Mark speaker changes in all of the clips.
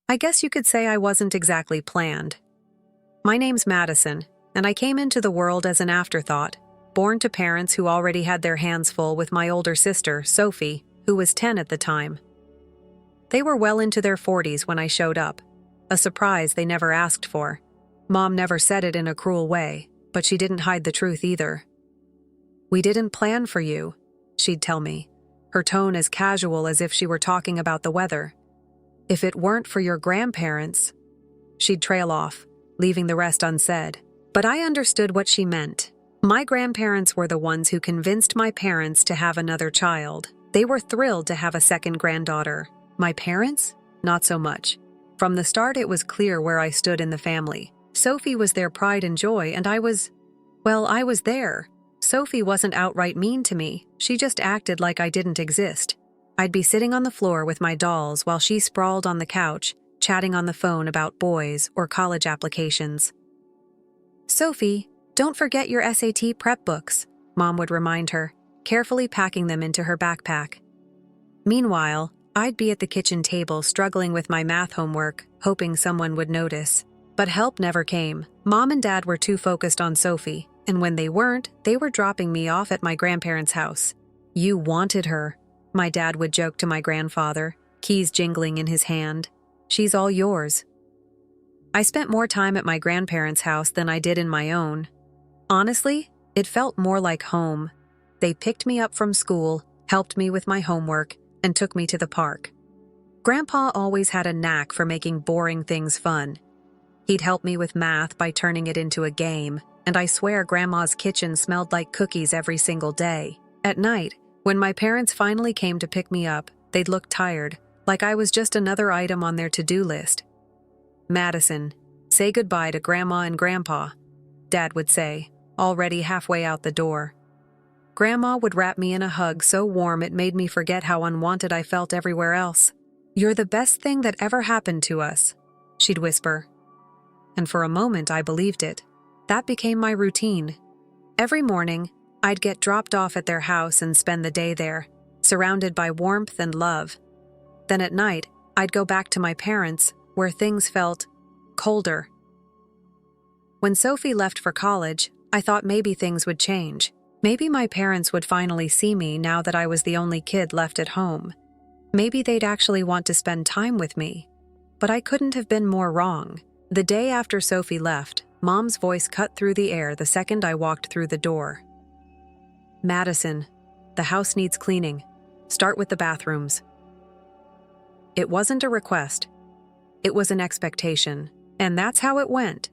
Speaker 1: I guess you could say I wasn't exactly planned. My name's Madison, and I came into the world as an afterthought, born to parents who already had their hands full with my older sister, Sophie, who was 10 at the time. They were well into their 40s when I showed up, a surprise they never asked for. Mom never said it in a cruel way, but she didn't hide the truth either. "We didn't plan for you," she'd tell me, her tone as casual as if she were talking about the weather. "If it weren't for your grandparents," she'd trail off, leaving the rest unsaid. But I understood what she meant. My grandparents were the ones who convinced my parents to have another child. They were thrilled to have a second granddaughter. My parents? Not so much. From the start, it was clear where I stood in the family. Sophie was their pride and joy, and I was there. Sophie wasn't outright mean to me. She just acted like I didn't exist. I'd be sitting on the floor with my dolls while she sprawled on the couch, chatting on the phone about boys or college applications. "Sophie, don't forget your SAT prep books," Mom would remind her, carefully packing them into her backpack. Meanwhile, I'd be at the kitchen table struggling with my math homework, hoping someone would notice. But help never came. Mom and Dad were too focused on Sophie, and when they weren't, they were dropping me off at my grandparents' house. "You wanted her," my dad would joke to my grandfather, keys jingling in his hand. "She's all yours." I spent more time at my grandparents' house than I did in my own. Honestly, it felt more like home. They picked me up from school, helped me with my homework, and took me to the park. Grandpa always had a knack for making boring things fun. He'd help me with math by turning it into a game, and I swear Grandma's kitchen smelled like cookies every single day. At night, when my parents finally came to pick me up, they'd look tired, like I was just another item on their to-do list. "Madison, say goodbye to Grandma and Grandpa," Dad would say, already halfway out the door. Grandma would wrap me in a hug so warm it made me forget how unwanted I felt everywhere else. "You're the best thing that ever happened to us," she'd whisper. And for a moment I believed it. That became my routine. Every morning, I'd get dropped off at their house and spend the day there, surrounded by warmth and love. Then at night, I'd go back to my parents', where things felt colder. When Sophie left for college, I thought maybe things would change. Maybe my parents would finally see me now that I was the only kid left at home. Maybe they'd actually want to spend time with me. But I couldn't have been more wrong. The day after Sophie left, Mom's voice cut through the air the second I walked through the door. "Madison, the house needs cleaning. Start with the bathrooms." It wasn't a request. It was an expectation, and that's how it went.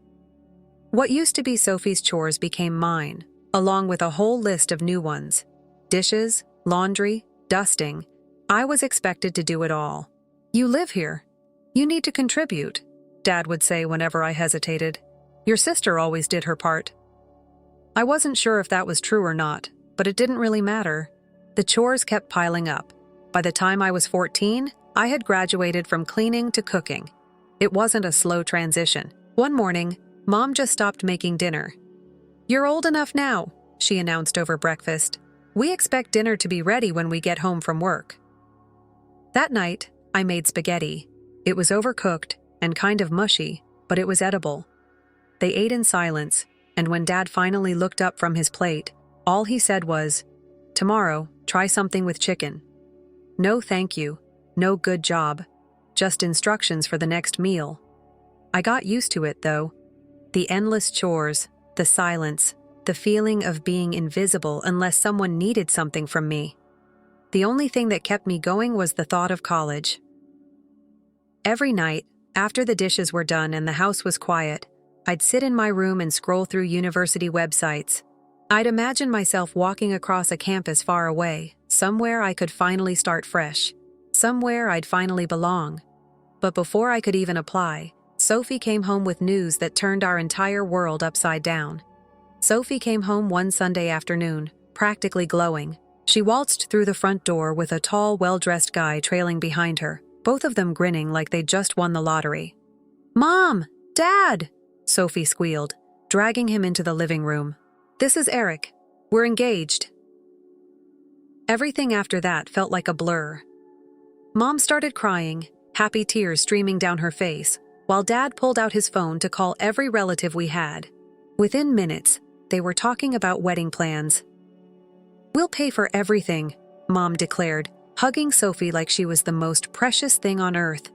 Speaker 1: What used to be Sophie's chores became mine, along with a whole list of new ones. Dishes, laundry, dusting. I was expected to do it all. "You live here. You need to contribute," Dad would say whenever I hesitated. "Your sister always did her part." I wasn't sure if that was true or not, but it didn't really matter. The chores kept piling up. By the time I was 14, I had graduated from cleaning to cooking. It wasn't a slow transition. One morning, Mom just stopped making dinner. "You're old enough now," she announced over breakfast. "We expect dinner to be ready when we get home from work." That night, I made spaghetti. It was overcooked and kind of mushy, but it was edible. They ate in silence, and when Dad finally looked up from his plate, all he said was, "Tomorrow, try something with chicken." No thank you, no good job, just instructions for the next meal. I got used to it, though. The endless chores, the silence, the feeling of being invisible unless someone needed something from me. The only thing that kept me going was the thought of college. Every night, after the dishes were done and the house was quiet, I'd sit in my room and scroll through university websites. I'd imagine myself walking across a campus far away, somewhere I could finally start fresh, somewhere I'd finally belong. But before I could even apply, Sophie came home with news that turned our entire world upside down. Sophie came home one Sunday afternoon, practically glowing. She waltzed through the front door with a tall, well-dressed guy trailing behind her, both of them grinning like they'd just won the lottery. "Mom! Dad!" Sophie squealed, dragging him into the living room. "This is Eric. We're engaged." Everything after that felt like a blur. Mom started crying, happy tears streaming down her face, while Dad pulled out his phone to call every relative we had. Within minutes, they were talking about wedding plans. "We'll pay for everything," Mom declared, hugging Sophie like she was the most precious thing on earth.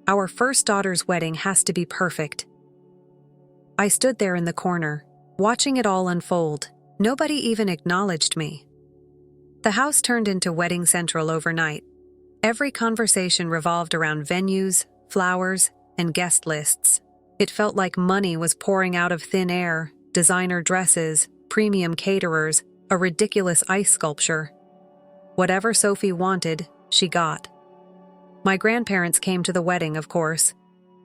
Speaker 1: "Our first daughter's wedding has to be perfect." I stood there in the corner, watching it all unfold. Nobody even acknowledged me. The house turned into Wedding Central overnight. Every conversation revolved around venues, flowers, and guest lists. It felt like money was pouring out of thin air: designer dresses, premium caterers, a ridiculous ice sculpture. Whatever Sophie wanted, she got. My grandparents came to the wedding, of course.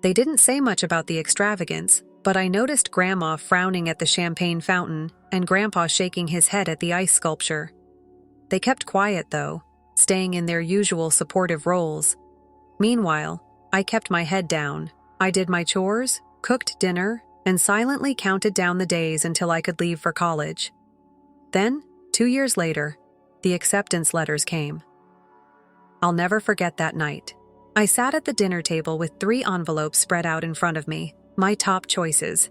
Speaker 1: They didn't say much about the extravagance, but I noticed Grandma frowning at the champagne fountain and Grandpa shaking his head at the ice sculpture. They kept quiet, though, staying in their usual supportive roles. Meanwhile, I kept my head down. I did my chores, cooked dinner, and silently counted down the days until I could leave for college. Then, 2 years later, the acceptance letters came. I'll never forget that night. I sat at the dinner table with 3 envelopes spread out in front of me, my top choices.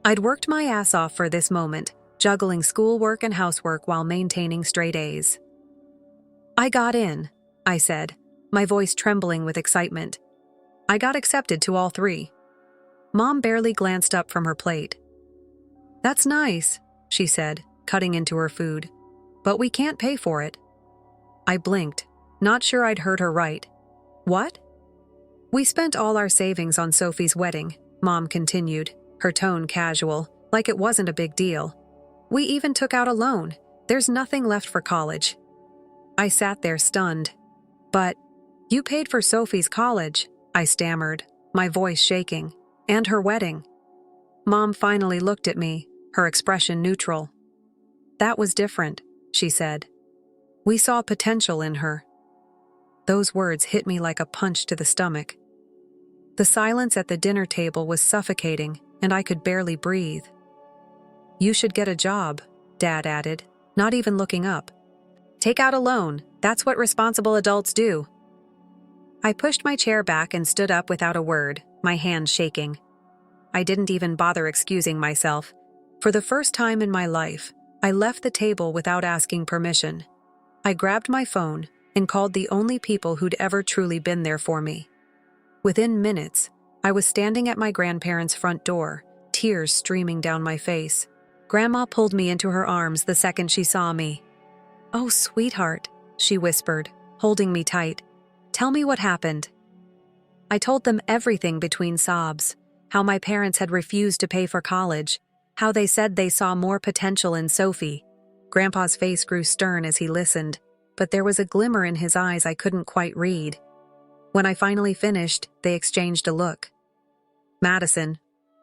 Speaker 1: I'd worked my ass off for this moment, juggling schoolwork and housework while maintaining straight A's. "I got in," I said, my voice trembling with excitement. "I got accepted to all 3. Mom barely glanced up from her plate. "That's nice," she said, cutting into her food. "But we can't pay for it." I blinked, not sure I'd heard her right. "What?" "We spent all our savings on Sophie's wedding," Mom continued, her tone casual, like it wasn't a big deal. "We even took out a loan. There's nothing left for college." I sat there stunned. "But you paid for Sophie's college," I stammered, my voice shaking, "and her wedding." Mom finally looked at me, her expression neutral. "That was different," she said. "We saw potential in her." Those words hit me like a punch to the stomach. The silence at the dinner table was suffocating, and I could barely breathe. "You should get a job," Dad added, not even looking up. "Take out a loan. That's what responsible adults do." I pushed my chair back and stood up without a word, my hands shaking. I didn't even bother excusing myself. For the first time in my life, I left the table without asking permission. I grabbed my phone and called the only people who'd ever truly been there for me. Within minutes, I was standing at my grandparents' front door, tears streaming down my face. Grandma pulled me into her arms the second she saw me. "Oh, sweetheart," she whispered, holding me tight. "Tell me what happened." I told them everything between sobs, how my parents had refused to pay for college, how they said they saw more potential in Sophie. Grandpa's face grew stern as he listened, but there was a glimmer in his eyes I couldn't quite read. When I finally finished, they exchanged a look. "Madison,"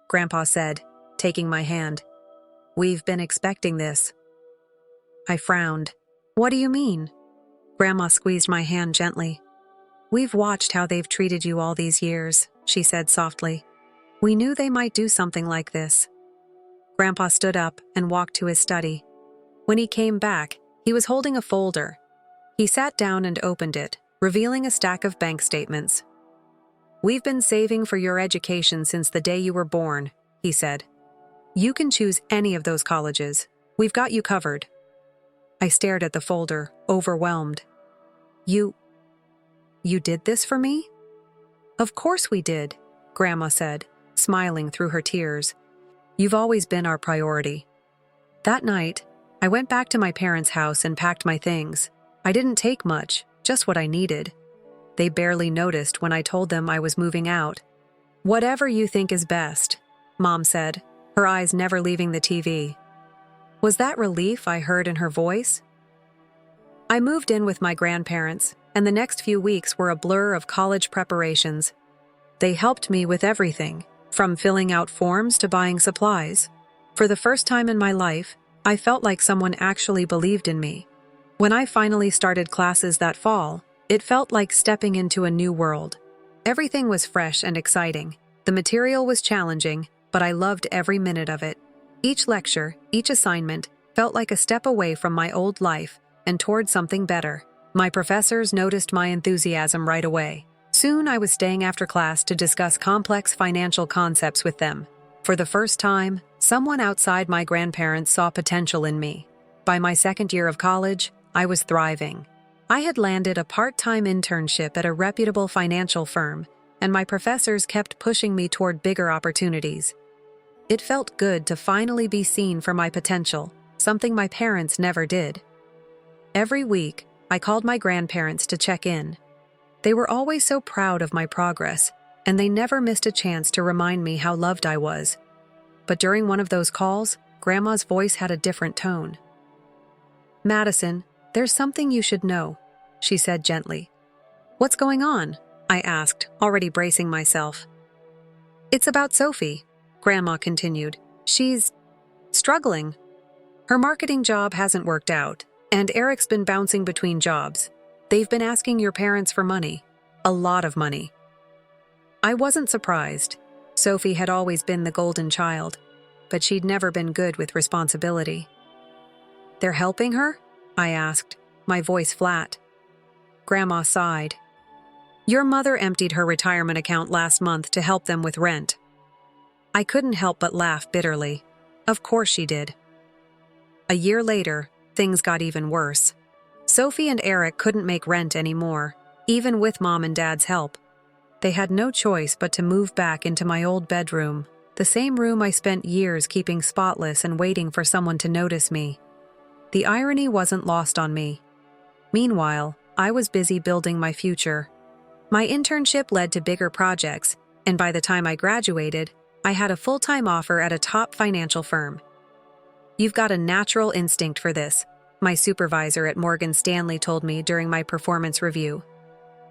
Speaker 1: Grandpa said, taking my hand. "We've been expecting this." I frowned. "What do you mean?" Grandma squeezed my hand gently. "We've watched how they've treated you all these years," she said softly. "We knew they might do something like this." Grandpa stood up and walked to his study. When he came back, he was holding a folder. He sat down and opened it, revealing a stack of bank statements. "We've been saving for your education since the day you were born," he said. "You can choose any of those colleges. We've got you covered." I stared at the folder, overwhelmed. You did this for me?" "Of course we did," Grandma said, smiling through her tears. "You've always been our priority." That night, I went back to my parents' house and packed my things. I didn't take much, just what I needed. They barely noticed when I told them I was moving out. "Whatever you think is best," Mom said, her eyes never leaving the TV. Was that relief I heard in her voice? I moved in with my grandparents, and the next few weeks were a blur of college preparations. They helped me with everything, from filling out forms to buying supplies. For the first time in my life, I felt like someone actually believed in me. When I finally started classes that fall, it felt like stepping into a new world. Everything was fresh and exciting. The material was challenging, but I loved every minute of it. Each lecture, each assignment, felt like a step away from my old life and toward something better. My professors noticed my enthusiasm right away. Soon I was staying after class to discuss complex financial concepts with them. For the first time, someone outside my grandparents saw potential in me. By my second year of college, I was thriving. I had landed a part-time internship at a reputable financial firm, and my professors kept pushing me toward bigger opportunities. It felt good to finally be seen for my potential, something my parents never did. Every week, I called my grandparents to check in. They were always so proud of my progress, and they never missed a chance to remind me how loved I was. But during one of those calls, Grandma's voice had a different tone. "Madison, there's something you should know," she said gently. "What's going on?" I asked, already bracing myself. "It's about Sophie," Grandma continued. "She's struggling. Her marketing job hasn't worked out, and Eric's been bouncing between jobs. They've been asking your parents for money. A lot of money." I wasn't surprised. Sophie had always been the golden child, but she'd never been good with responsibility. "They're helping her?" I asked, my voice flat. Grandma sighed. "Your mother emptied her retirement account last month to help them with rent." I couldn't help but laugh bitterly. Of course she did. A year later, things got even worse. Sophie and Eric couldn't make rent anymore, even with Mom and Dad's help. They had no choice but to move back into my old bedroom, the same room I spent years keeping spotless and waiting for someone to notice me. The irony wasn't lost on me. Meanwhile, I was busy building my future. My internship led to bigger projects, and by the time I graduated, I had a full-time offer at a top financial firm. "You've got a natural instinct for this," my supervisor at Morgan Stanley told me during my performance review.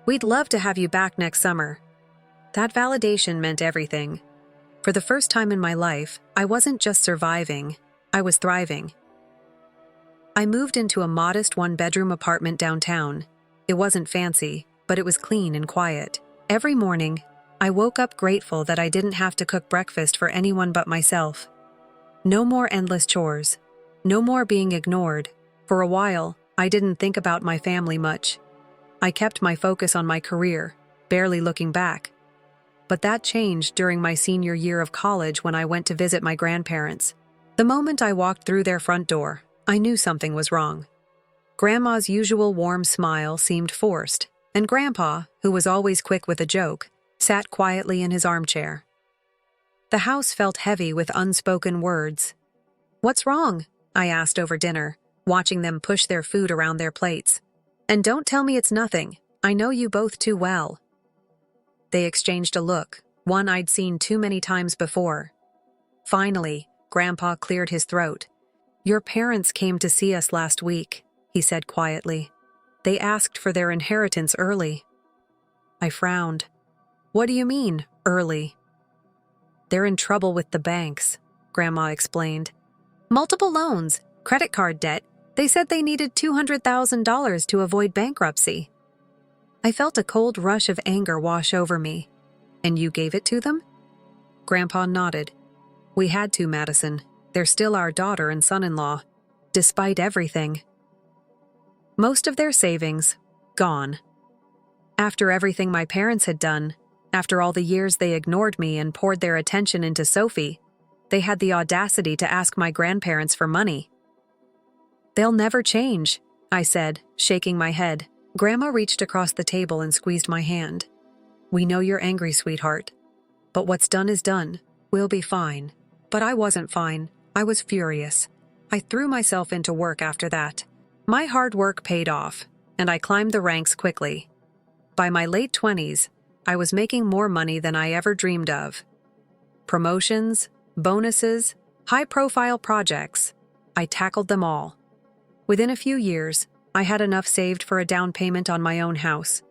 Speaker 1: "We'd love to have you back next summer." That validation meant everything. For the first time in my life, I wasn't just surviving, I was thriving. I moved into a modest one-bedroom apartment downtown. It wasn't fancy, but it was clean and quiet. Every morning, I woke up grateful that I didn't have to cook breakfast for anyone but myself. No more endless chores. No more being ignored. For a while, I didn't think about my family much. I kept my focus on my career, barely looking back. But that changed during my senior year of college when I went to visit my grandparents. The moment I walked through their front door, I knew something was wrong. Grandma's usual warm smile seemed forced, and Grandpa, who was always quick with a joke, sat quietly in his armchair. The house felt heavy with unspoken words. "What's wrong?" I asked over dinner, watching them push their food around their plates. "And don't tell me it's nothing. I know you both too well." They exchanged a look, one I'd seen too many times before. Finally, Grandpa cleared his throat. "Your parents came to see us last week," he said quietly. "They asked for their inheritance early." I frowned. "What do you mean, early?" "They're in trouble with the banks," Grandma explained. "Multiple loans, credit card debt. They said they needed $200,000 to avoid bankruptcy." I felt a cold rush of anger wash over me. "And you gave it to them?" Grandpa nodded. "We had to, Madison. They're still our daughter and son-in-law, despite everything." Most of their savings, gone. After everything my parents had done, after all the years they ignored me and poured their attention into Sophie, they had the audacity to ask my grandparents for money. "They'll never change," I said, shaking my head. Grandma reached across the table and squeezed my hand. "We know you're angry, sweetheart. But what's done is done. We'll be fine." But I wasn't fine. I was furious. I threw myself into work after that. My hard work paid off, and I climbed the ranks quickly. By my late 20s, I was making more money than I ever dreamed of. Promotions, bonuses, high-profile projects. I tackled them all. Within a few years, I had enough saved for a down payment on my own house.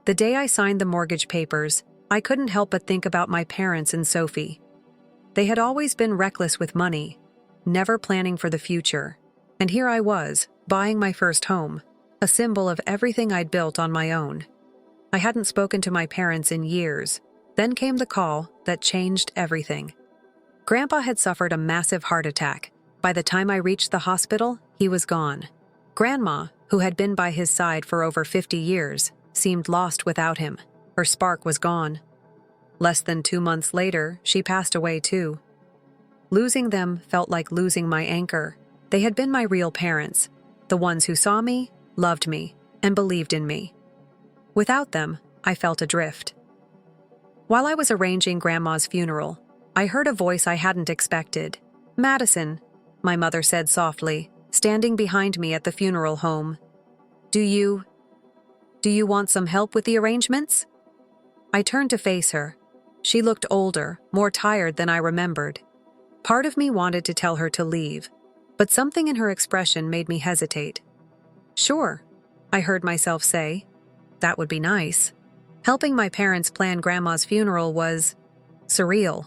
Speaker 1: The day I signed the mortgage papers, I couldn't help but think about my parents and Sophie. They had always been reckless with money, never planning for the future. And here I was, buying my first home, a symbol of everything I'd built on my own. I hadn't spoken to my parents in years. Then came the call that changed everything. Grandpa had suffered a massive heart attack. By the time I reached the hospital, he was gone. Grandma, who had been by his side for over 50 years, seemed lost without him. Her spark was gone. Less than 2 months later, she passed away too. Losing them felt like losing my anchor. They had been my real parents, the ones who saw me, loved me, and believed in me. Without them, I felt adrift. While I was arranging Grandma's funeral, I heard a voice I hadn't expected. "Madison," my mother said softly, standing behind me at the funeral home. Do you want some help with the arrangements?" I turned to face her. She looked older, more tired than I remembered. Part of me wanted to tell her to leave, but something in her expression made me hesitate. "Sure," I heard myself say. That would be nice. Helping my parents plan Grandma's funeral was surreal.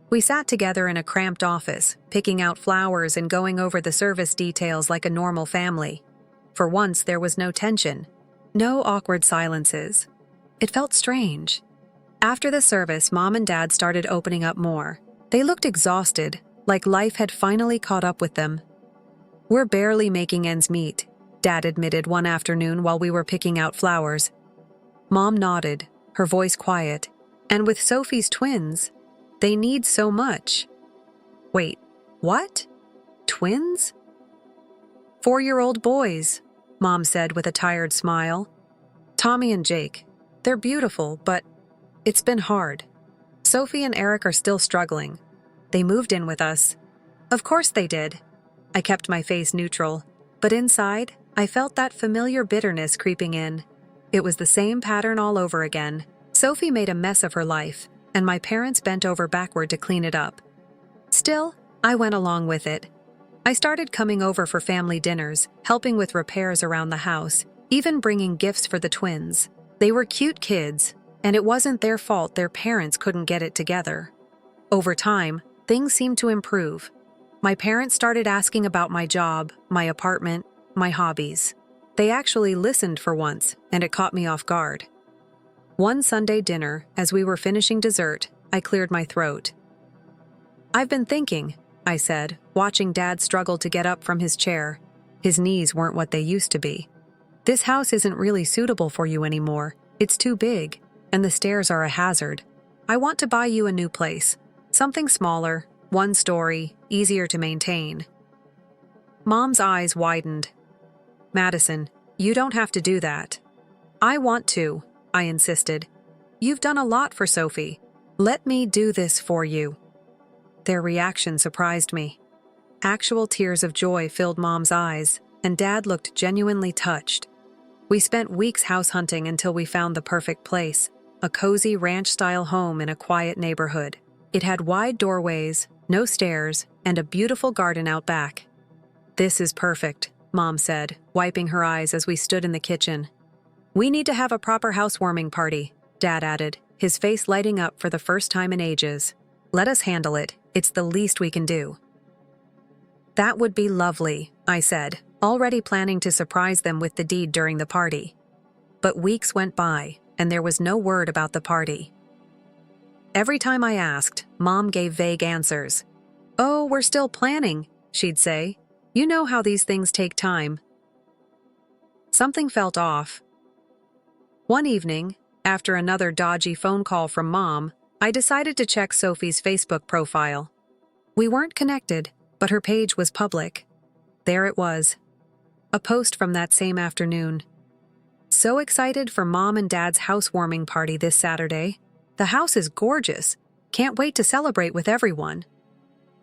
Speaker 1: We sat together in a cramped office, picking out flowers and going over the service details like a normal family. For once, there was no tension, no awkward silences. It felt strange. After the service, Mom and Dad started opening up more. They looked exhausted, like life had finally caught up with them. "We're barely making ends meet," Dad admitted one afternoon while we were picking out flowers. Mom nodded, her voice quiet. "And with Sophie's twins, they need so much." "Wait, what? Twins?" "4-year-old boys," Mom said with a tired smile. "Tommy and Jake. They're beautiful, but it's been hard. Sophie and Eric are still struggling. They moved in with us." "Of course they did." I kept my face neutral, but inside, I felt that familiar bitterness creeping in. It was the same pattern all over again. Sophie made a mess of her life, and my parents bent over backward to clean it up. Still, I went along with it. I started coming over for family dinners, helping with repairs around the house, even bringing gifts for the twins. They were cute kids, and it wasn't their fault their parents couldn't get it together. Over time, things seemed to improve. My parents started asking about my job, my apartment, my hobbies. They actually listened for once, and it caught me off guard. One Sunday dinner, as we were finishing dessert, I cleared my throat. "I've been thinking," I said, watching Dad struggle to get up from his chair. His knees weren't what they used to be. "This house isn't really suitable for you anymore. It's too big, and the stairs are a hazard. I want to buy you a new place. Something smaller, 1 story, easier to maintain." Mom's eyes widened. "Madison, you don't have to do that." "I want to," I insisted. "You've done a lot for Sophie. Let me do this for you." Their reaction surprised me. Actual tears of joy filled Mom's eyes, and Dad looked genuinely touched. We spent weeks house hunting until we found the perfect place, a cozy ranch-style home in a quiet neighborhood. It had wide doorways, no stairs, and a beautiful garden out back. "This is perfect," Mom said, wiping her eyes as we stood in the kitchen. "We need to have a proper housewarming party," Dad added, his face lighting up for the first time in ages. "Let us handle it. It's the least we can do." "That would be lovely," I said, already planning to surprise them with the deed during the party. But weeks went by, and there was no word about the party. Every time I asked, Mom gave vague answers. "Oh, we're still planning," she'd say. "You know how these things take time." Something felt off. One evening, after another dodgy phone call from Mom, I decided to check Sophie's Facebook profile. We weren't connected, but her page was public. There it was. A post from that same afternoon. "So excited for Mom and Dad's housewarming party this Saturday. The house is gorgeous. Can't wait to celebrate with everyone."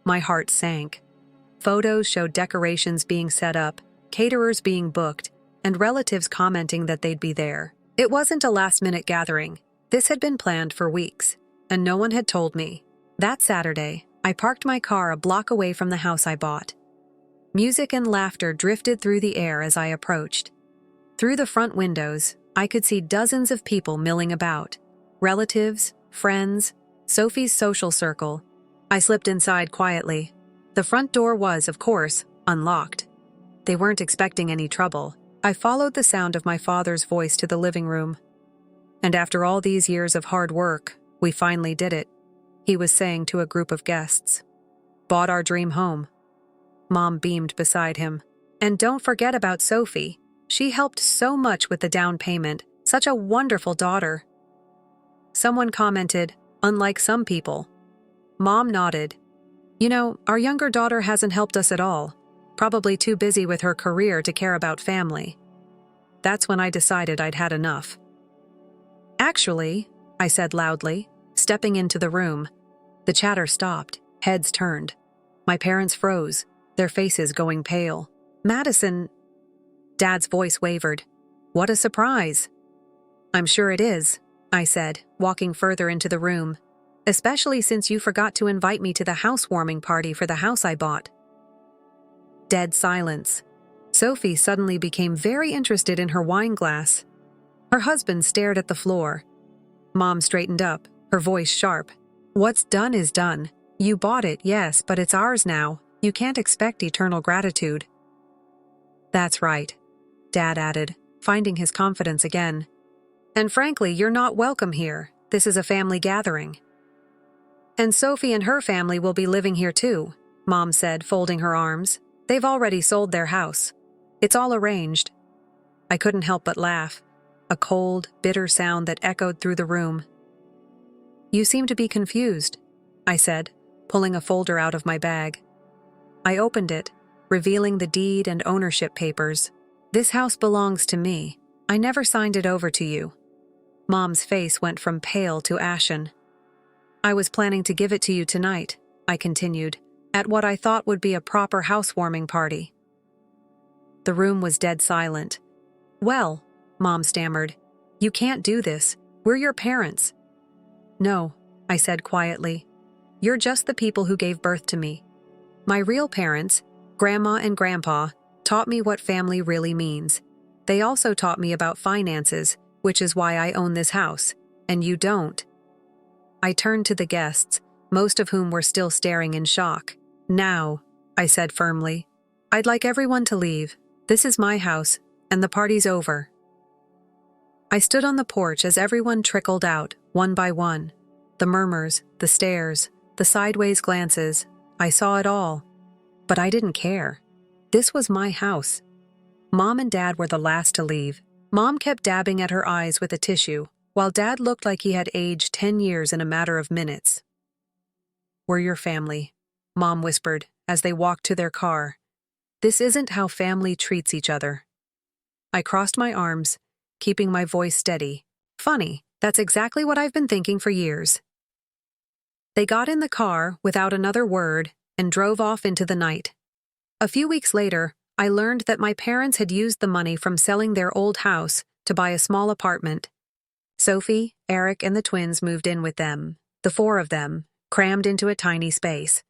Speaker 1: My heart sank. Photos showed decorations being set up, caterers being booked, and relatives commenting that they'd be there. It wasn't a last-minute gathering. This had been planned for weeks, and no one had told me. That Saturday, I parked my car a block away from the house I bought. Music and laughter drifted through the air as I approached. Through the front windows, I could see dozens of people milling about. Relatives, friends, Sophie's social circle. I slipped inside quietly. The front door was, of course, unlocked. They weren't expecting any trouble. I followed the sound of my father's voice to the living room. "And after all these years of hard work, we finally did it," he was saying to a group of guests. "Bought our dream home." Mom beamed beside him. "And don't forget about Sophie. She helped so much with the down payment. Such a wonderful daughter." Someone commented, "Unlike some people." Mom nodded. "You know, our younger daughter hasn't helped us at all. Probably too busy with her career to care about family." That's when I decided I'd had enough. "Actually," I said loudly, stepping into the room. The chatter stopped, heads turned. My parents froze, their faces going pale. "Madison..." Dad's voice wavered. "What a surprise." "I'm sure it is," I said, walking further into the room. "Especially since you forgot to invite me to the housewarming party for the house I bought." Dead silence. Sophie suddenly became very interested in her wine glass. Her husband stared at the floor. Mom straightened up, her voice sharp. "What's done is done. You bought it, yes, but it's ours now. You can't expect eternal gratitude." "That's right," Dad added, finding his confidence again. "And frankly, you're not welcome here. This is a family gathering." "And Sophie and her family will be living here too," Mom said, folding her arms. "They've already sold their house. It's all arranged." I couldn't help but laugh, a cold, bitter sound that echoed through the room. "You seem to be confused," I said, pulling a folder out of my bag. I opened it, revealing the deed and ownership papers. "This house belongs to me. I never signed it over to you." Mom's face went from pale to ashen. "I was planning to give it to you tonight," I continued, "at what I thought would be a proper housewarming party." The room was dead silent. "Well," Mom stammered, "you can't do this. We're your parents." "No," I said quietly. "You're just the people who gave birth to me. My real parents, Grandma and Grandpa, taught me what family really means. They also taught me about finances, which is why I own this house, and you don't." I turned to the guests, most of whom were still staring in shock. "Now," I said firmly, "I'd like everyone to leave. This is my house, and the party's over." I stood on the porch as everyone trickled out, one by one. The murmurs, the stares, the sideways glances, I saw it all. But I didn't care. This was my house. Mom and Dad were the last to leave. Mom kept dabbing at her eyes with a tissue, while Dad looked like he had aged 10 years in a matter of minutes. "We're your family," Mom whispered as they walked to their car. "This isn't how family treats each other." I crossed my arms, keeping my voice steady. "Funny, that's exactly what I've been thinking for years." They got in the car without another word and drove off into the night. A few weeks later, I learned that my parents had used the money from selling their old house to buy a small apartment. Sophie, Eric, and the twins moved in with them, the four of them, crammed into a tiny space.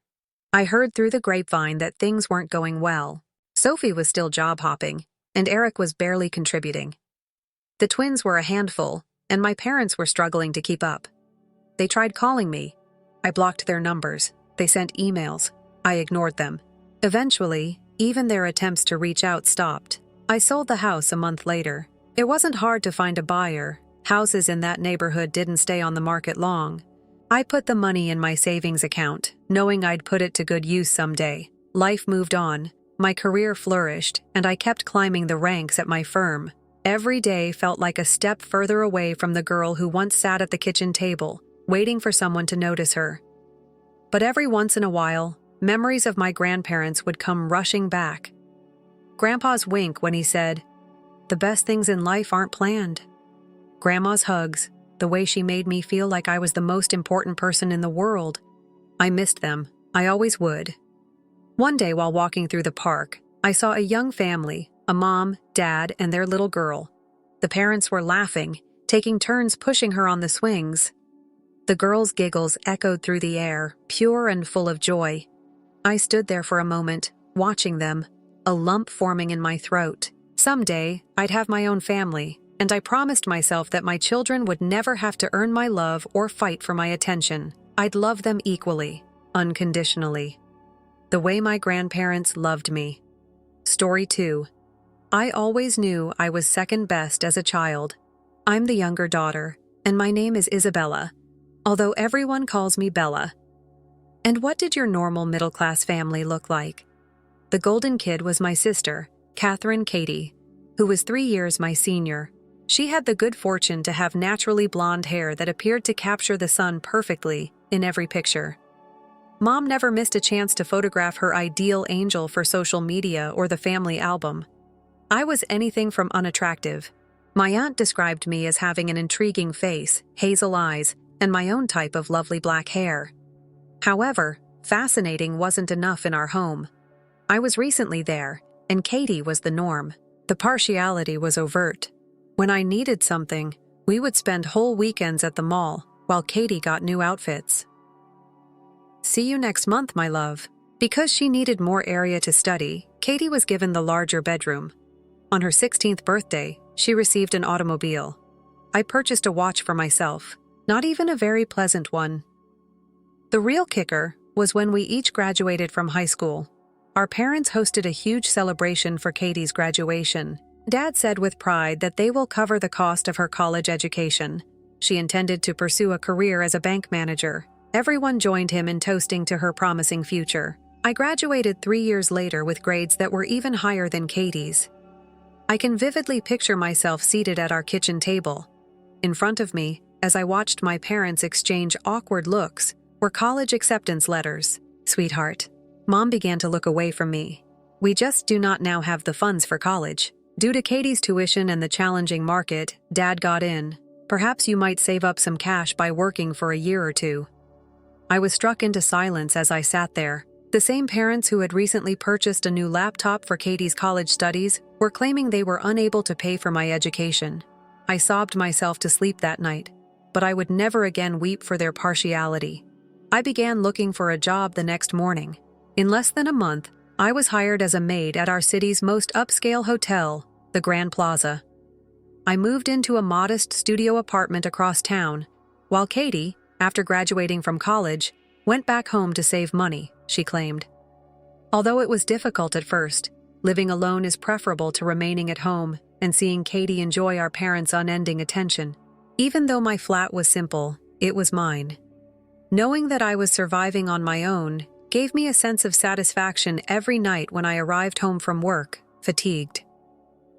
Speaker 1: I heard through the grapevine that things weren't going well. Sophie was still job hopping, and Eric was barely contributing. The twins were a handful, and my parents were struggling to keep up. They tried calling me. I blocked their numbers. They sent emails. I ignored them. Eventually, even their attempts to reach out stopped. I sold the house a month later. It wasn't hard to find a buyer. Houses in that neighborhood didn't stay on the market long. I put the money in my savings account, knowing I'd put it to good use someday. Life moved on. My career flourished, and I kept climbing the ranks at my firm. Every day felt like a step further away from the girl who once sat at the kitchen table, waiting for someone to notice her. But every once in a while, memories of my grandparents would come rushing back. Grandpa's wink when he said, "The best things in life aren't planned." Grandma's hugs, the way she made me feel like I was the most important person in the world. I missed them. I always would. One day while walking through the park, I saw a young family, a mom, dad, and their little girl. The parents were laughing, taking turns pushing her on the swings. The girl's giggles echoed through the air, pure and full of joy. I stood there for a moment, watching them, a lump forming in my throat. Someday, I'd have my own family, and I promised myself that my children would never have to earn my love or fight for my attention. I'd love them equally, unconditionally. The way my grandparents loved me. Story 2. I always knew I was second best as a child. I'm the younger daughter, and my name is Isabella, although everyone calls me Bella. And what did your normal middle-class family look like? The golden kid was my sister, Catherine Katie, who was 3 years my senior. She had the good fortune to have naturally blonde hair that appeared to capture the sun perfectly in every picture. Mom never missed a chance to photograph her ideal angel for social media or the family album. I was anything from unattractive. My aunt described me as having an intriguing face, hazel eyes, and my own type of lovely black hair. However, fascinating wasn't enough in our home. I was recently there, and Katie was the norm. The partiality was overt. When I needed something, we would spend whole weekends at the mall while Katie got new outfits. See you next month, my love. Because she needed more area to study, Katie was given the larger bedroom. On her 16th birthday, she received an automobile. I purchased a watch for myself, not even a very pleasant one. The real kicker was when we each graduated from high school. Our parents hosted a huge celebration for Katie's graduation. Dad said with pride that they will cover the cost of her college education. She intended to pursue a career as a bank manager. Everyone joined him in toasting to her promising future. I graduated 3 years later with grades that were even higher than Katie's. I can vividly picture myself seated at our kitchen table. In front of me, as I watched my parents exchange awkward looks, were college acceptance letters. Sweetheart. Mom began to look away from me. We just do not now have the funds for college. Due to Katie's tuition and the challenging market, Dad got in. Perhaps you might save up some cash by working for a year or two. I was struck into silence as I sat there. The same parents who had recently purchased a new laptop for Katie's college studies were claiming they were unable to pay for my education. I sobbed myself to sleep that night, but I would never again weep for their partiality. I began looking for a job the next morning. In less than a month, I was hired as a maid at our city's most upscale hotel, the Grand Plaza. I moved into a modest studio apartment across town, while Katie, after graduating from college, went back home to save money, she claimed. Although it was difficult at first, living alone is preferable to remaining at home and seeing Katie enjoy our parents' unending attention. Even though my flat was simple, it was mine. Knowing that I was surviving on my own gave me a sense of satisfaction every night when I arrived home from work, fatigued.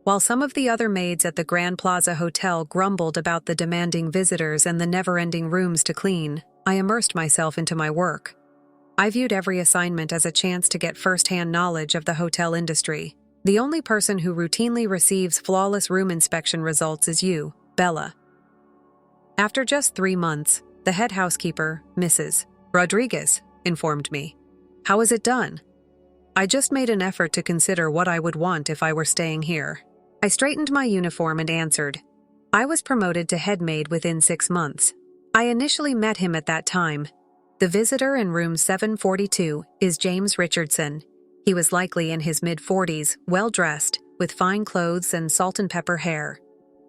Speaker 1: While some of the other maids at the Grand Plaza Hotel grumbled about the demanding visitors and the never-ending rooms to clean, I immersed myself into my work. I viewed every assignment as a chance to get first-hand knowledge of the hotel industry. The only person who routinely receives flawless room inspection results is you, Bella. After just 3 months, the head housekeeper, Mrs. Rodriguez, informed me. How is it done? I just made an effort to consider what I would want if I were staying here. I straightened my uniform and answered. I was promoted to head maid within 6 months. I initially met him at that time. The visitor in room 742 is James Richardson. He was likely in his mid-40s, well-dressed, with fine clothes and salt and pepper hair.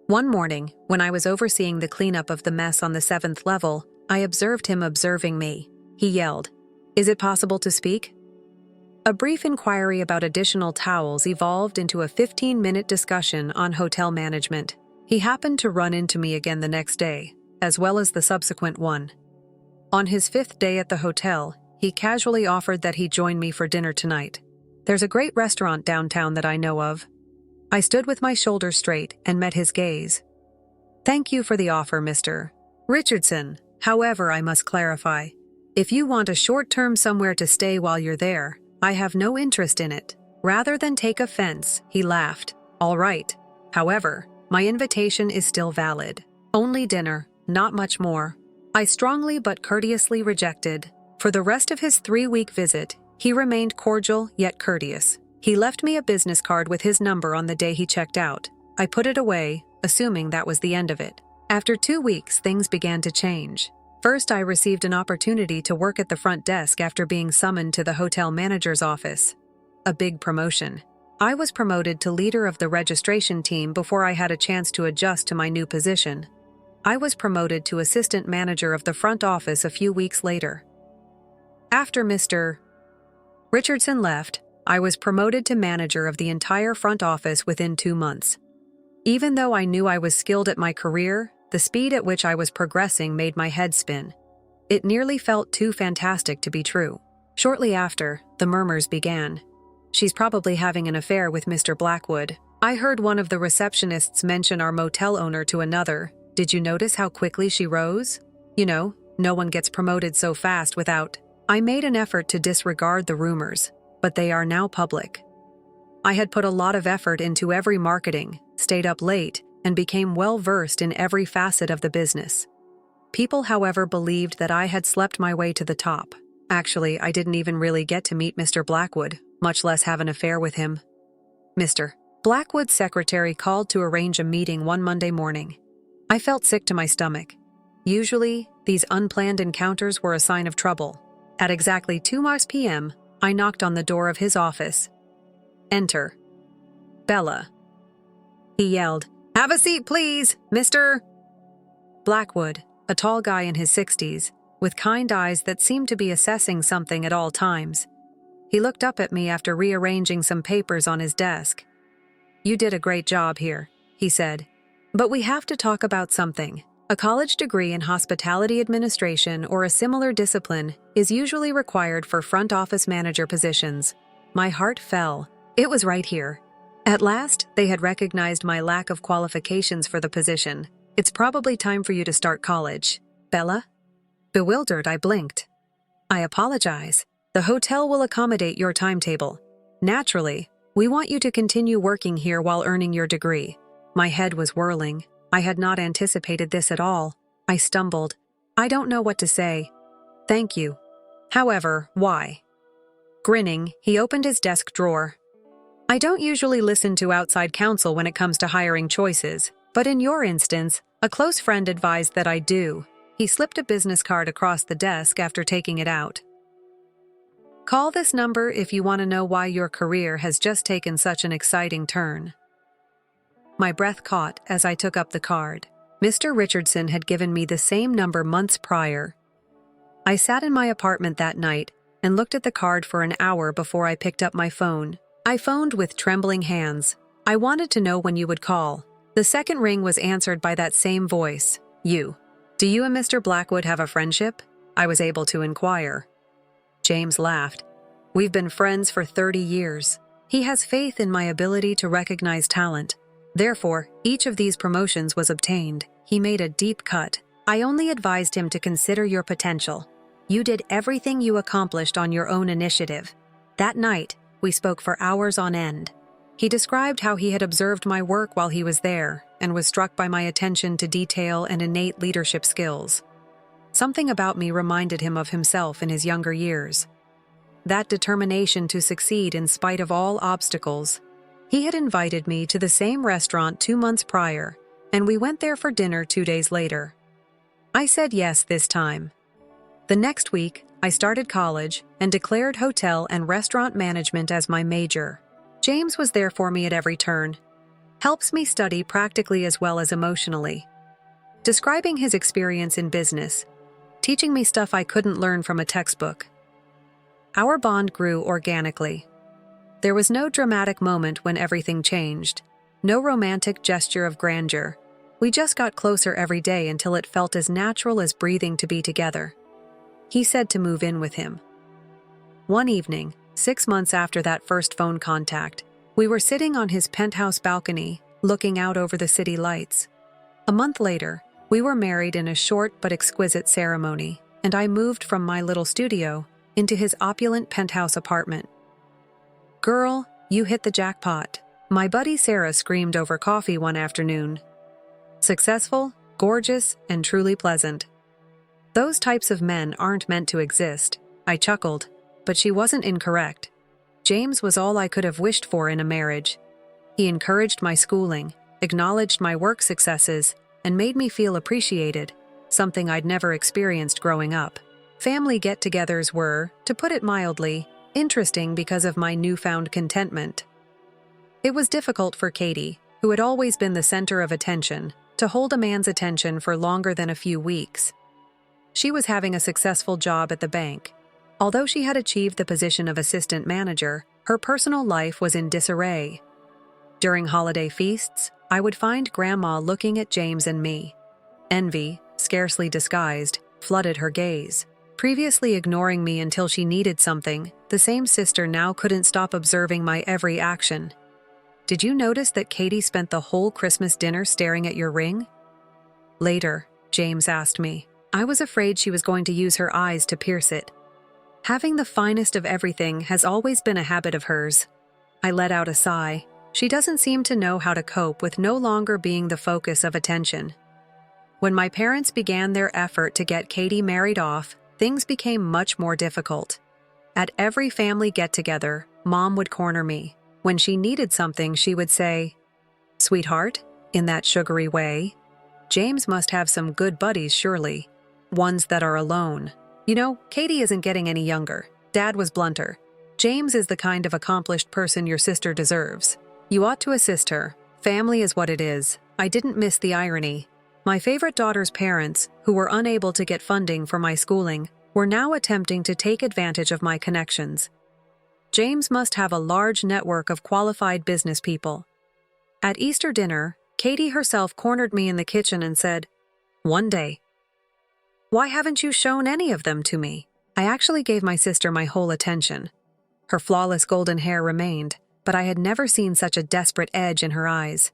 Speaker 1: One morning, when I was overseeing the cleanup of the mess on the 7th level, I observed him observing me. He yelled, "Is it possible to speak?" A brief inquiry about additional towels evolved into a 15-minute discussion on hotel management. He happened to run into me again the next day, as well as the subsequent one. On his 5th day at the hotel, he casually offered that he join me for dinner tonight. There's a great restaurant downtown that I know of. I stood with my shoulders straight and met his gaze. Thank you for the offer, Mr. Richardson. However, I must clarify. If you want a short-term somewhere to stay while you're there, I have no interest in it. Rather than take offense, he laughed. All right. However, my invitation is still valid. Only dinner, not much more. I strongly but courteously rejected. For the rest of his 3-week visit, he remained cordial yet courteous. He left me a business card with his number on the day he checked out. I put it away, assuming that was the end of it. After 2 weeks, things began to change. First, I received an opportunity to work at the front desk after being summoned to the hotel manager's office. A big promotion. I was promoted to leader of the registration team before I had a chance to adjust to my new position. I was promoted to assistant manager of the front office a few weeks later. After Mr. Richardson left, I was promoted to manager of the entire front office within 2 months. Even though I knew I was skilled at my career, the speed at which I was progressing made my head spin. It nearly felt too fantastic to be true. Shortly after, the murmurs began. She's probably having an affair with Mr. Blackwood. I heard one of the receptionists mention our motel owner to another. Did you notice how quickly she rose? You know, no one gets promoted so fast without. I made an effort to disregard the rumors, but they are now public. I had put a lot of effort into every marketing, stayed up late, and became well-versed in every facet of the business. People, however, believed that I had slept my way to the top. Actually, I didn't even really get to meet Mr. Blackwood, much less have an affair with him. Mr. Blackwood's secretary called to arrange a meeting one Monday morning. I felt sick to my stomach. Usually, these unplanned encounters were a sign of trouble. At exactly 2 p.m., I knocked on the door of his office. Enter. Bella. He yelled, "Have a seat, please, Mr. Blackwood, a tall guy in his 60s, with kind eyes that seemed to be assessing something at all times. He looked up at me after rearranging some papers on his desk. "You did a great job here," he said. "But we have to talk about something. A college degree in hospitality administration or a similar discipline is usually required for front office manager positions." My heart fell. It was right here. At last, they had recognized my lack of qualifications for the position. "It's probably time for you to start college." "Bella?" Bewildered, I blinked. "I apologize. The hotel will accommodate your timetable. Naturally, we want you to continue working here while earning your degree." My head was whirling. I had not anticipated this at all. I stumbled. "I don't know what to say." "Thank you. However, why?" Grinning, he opened his desk drawer. "I don't usually listen to outside counsel when it comes to hiring choices, but in your instance, a close friend advised that I do." He slipped a business card across the desk after taking it out. "Call this number if you want to know why your career has just taken such an exciting turn." My breath caught as I took up the card. Mr. Richardson had given me the same number months prior. I sat in my apartment that night and looked at the card for an hour before I picked up my phone. I phoned with trembling hands. "I wanted to know when you would call." The second ring was answered by that same voice. "You. Do you and Mr. Blackwood have a friendship?" I was able to inquire. James laughed. "We've been friends for 30 years. He has faith in my ability to recognize talent. Therefore, each of these promotions was obtained." He made a deep cut. "I only advised him to consider your potential. You did everything you accomplished on your own initiative." That night, we spoke for hours on end. He described how he had observed my work while he was there and was struck by my attention to detail and innate leadership skills. Something about me reminded him of himself in his younger years. That determination to succeed in spite of all obstacles. He had invited me to the same restaurant 2 months prior, and we went there for dinner 2 days later. I said yes this time. The next week, I started college and declared hotel and restaurant management as my major. James was there for me at every turn. Helps me study practically as well as emotionally. Describing his experience in business, teaching me stuff I couldn't learn from a textbook. Our bond grew organically. There was no dramatic moment when everything changed, no romantic gesture of grandeur. We just got closer every day until it felt as natural as breathing to be together. He said to move in with him. One evening, 6 months after that first phone contact, we were sitting on his penthouse balcony, looking out over the city lights. A month later, we were married in a short but exquisite ceremony, and I moved from my little studio into his opulent penthouse apartment. "Girl, you hit the jackpot," my buddy Sarah screamed over coffee one afternoon. "Successful, gorgeous, and truly pleasant. Those types of men aren't meant to exist." I chuckled, but she wasn't incorrect. James was all I could have wished for in a marriage. He encouraged my schooling, acknowledged my work successes, and made me feel appreciated, something I'd never experienced growing up. Family get-togethers were, to put it mildly, interesting because of my newfound contentment. It was difficult for Katie, who had always been the center of attention, to hold a man's attention for longer than a few weeks. She was having a successful job at the bank. Although she had achieved the position of assistant manager, her personal life was in disarray. During holiday feasts, I would find Grandma looking at James and me. Envy, scarcely disguised, flooded her gaze. Previously ignoring me until she needed something, the same sister now couldn't stop observing my every action. did you notice that Katie spent the whole Christmas dinner staring at your ring?" Later, James asked me. I was afraid she was going to use her eyes to pierce it. Having the finest of everything has always been a habit of hers. I let out a sigh. She doesn't seem to know how to cope with no longer being the focus of attention. When my parents began their effort to get Katie married off, things became much more difficult. At every family get-together, Mom would corner me. When she needed something, she would say, "Sweetheart," in that sugary way. James must have some good buddies, surely. Ones that are alone. You know, Katie isn't getting any younger. Dad was blunter. James is the kind of accomplished person your sister deserves. You ought to assist her. Family is what it is. I didn't miss the irony. My favorite daughter's parents, who were unable to get funding for my schooling, were now attempting to take advantage of my connections. James must have a large network of qualified business people. At Easter dinner, Katie herself cornered me in the kitchen and said, "One day. Why haven't you shown any of them to me?" I actually gave my sister my whole attention. Her flawless golden hair remained, but I had never seen such a desperate edge in her eyes.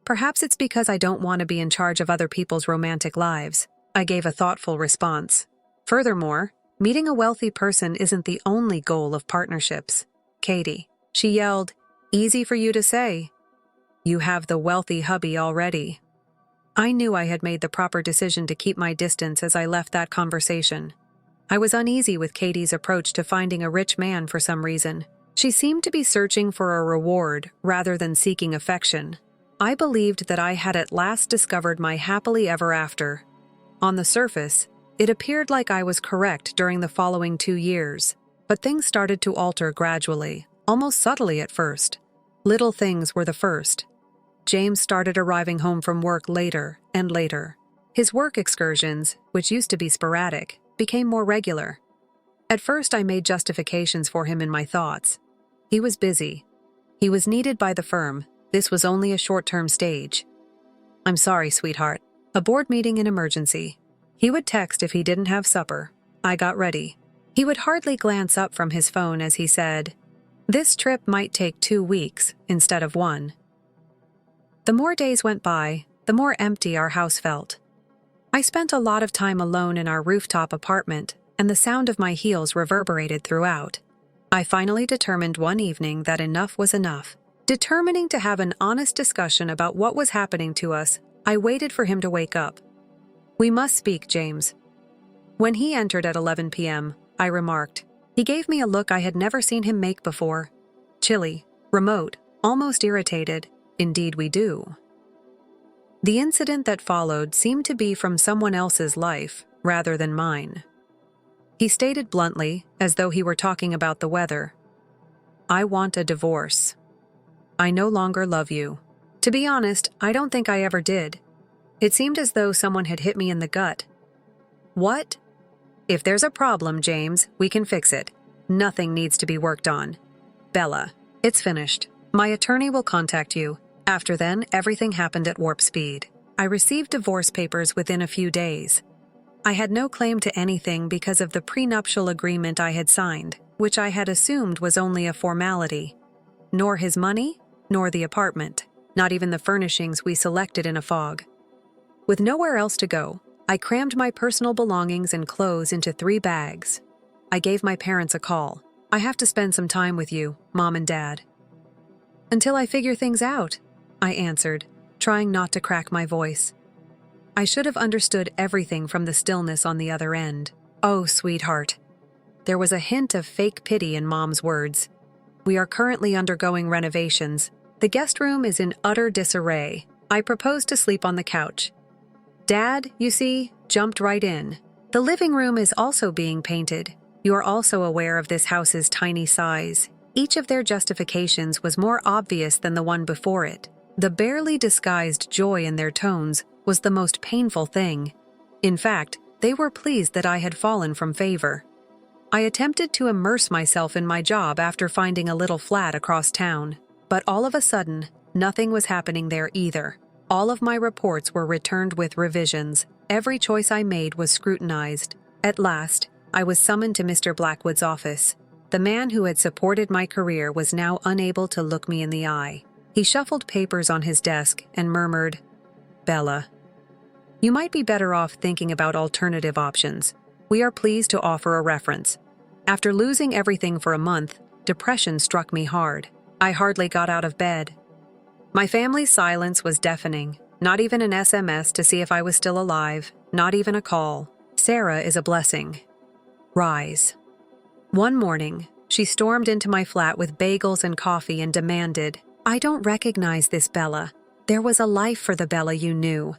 Speaker 1: Perhaps it's because I don't want to be in charge of other people's romantic lives. I gave a thoughtful response. Furthermore, meeting a wealthy person isn't the only goal of partnerships. Katie, she yelled, "Easy for you to say. You have the wealthy hubby already." I knew I had made the proper decision to keep my distance as I left that conversation. I was uneasy with Katie's approach to finding a rich man for some reason. She seemed to be searching for a reward rather than seeking affection. I believed that I had at last discovered my happily ever after. On the surface, it appeared like I was correct during the following 2 years, but things started to alter gradually, almost subtly at first. Little things were the first. James started arriving home from work later and later. His work excursions, which used to be sporadic, became more regular. At first, I made justifications for him in my thoughts. He was busy. He was needed by the firm. This was only a short-term stage. "I'm sorry, sweetheart. A board meeting in emergency." He would text if he didn't have supper. I got ready. He would hardly glance up from his phone as he said, "This trip might take 2 weeks instead of 1. The more days went by, the more empty our house felt. I spent a lot of time alone in our rooftop apartment, and the sound of my heels reverberated throughout. I finally determined one evening that enough was enough. Determining to have an honest discussion about what was happening to us, I waited for him to wake up. "We must speak, James." When he entered at 11 p.m., I remarked. He gave me a look I had never seen him make before. Chilly, remote, almost irritated. "Indeed we do." The incident that followed seemed to be from someone else's life, rather than mine. He stated bluntly, as though he were talking about the weather, "I want a divorce. I no longer love you." To be honest, I don't think I ever did. It seemed as though someone had hit me in the gut. "What?" "If there's a problem, James, we can fix it. Nothing needs to be worked on. Bella, it's finished. My attorney will contact you." After then, everything happened at warp speed. I received divorce papers within a few days. I had no claim to anything because of the prenuptial agreement I had signed, which I had assumed was only a formality. Nor his money, nor the apartment, not even the furnishings we selected in a fog. With nowhere else to go, I crammed my personal belongings and clothes into 3 bags. I gave my parents a call. "I have to spend some time with you, Mom and Dad." "Until I figure things out," I answered, trying not to crack my voice. I should have understood everything from the stillness on the other end. "Oh, sweetheart." There was a hint of fake pity in Mom's words. "We are currently undergoing renovations. The guest room is in utter disarray. I propose to sleep on the couch." Dad, you see, jumped right in. "The living room is also being painted. You are also aware of this house's tiny size." Each of their justifications was more obvious than the one before it. The barely disguised joy in their tones was the most painful thing. In fact, they were pleased that I had fallen from favor. I attempted to immerse myself in my job after finding a little flat across town, but all of a sudden, nothing was happening there either. All of my reports were returned with revisions. Every choice I made was scrutinized. At last, I was summoned to Mr. Blackwood's office. The man who had supported my career was now unable to look me in the eye. He shuffled papers on his desk and murmured, "Bella, you might be better off thinking about alternative options. We are pleased to offer a reference. After losing everything for a month, depression struck me hard. I hardly got out of bed. My family's silence was deafening. Not even an SMS to see if I was still alive, not even a call. Sarah is a blessing. Rise." One morning, she stormed into my flat with bagels and coffee and demanded, "I don't recognize this Bella. There was a life for the Bella you knew."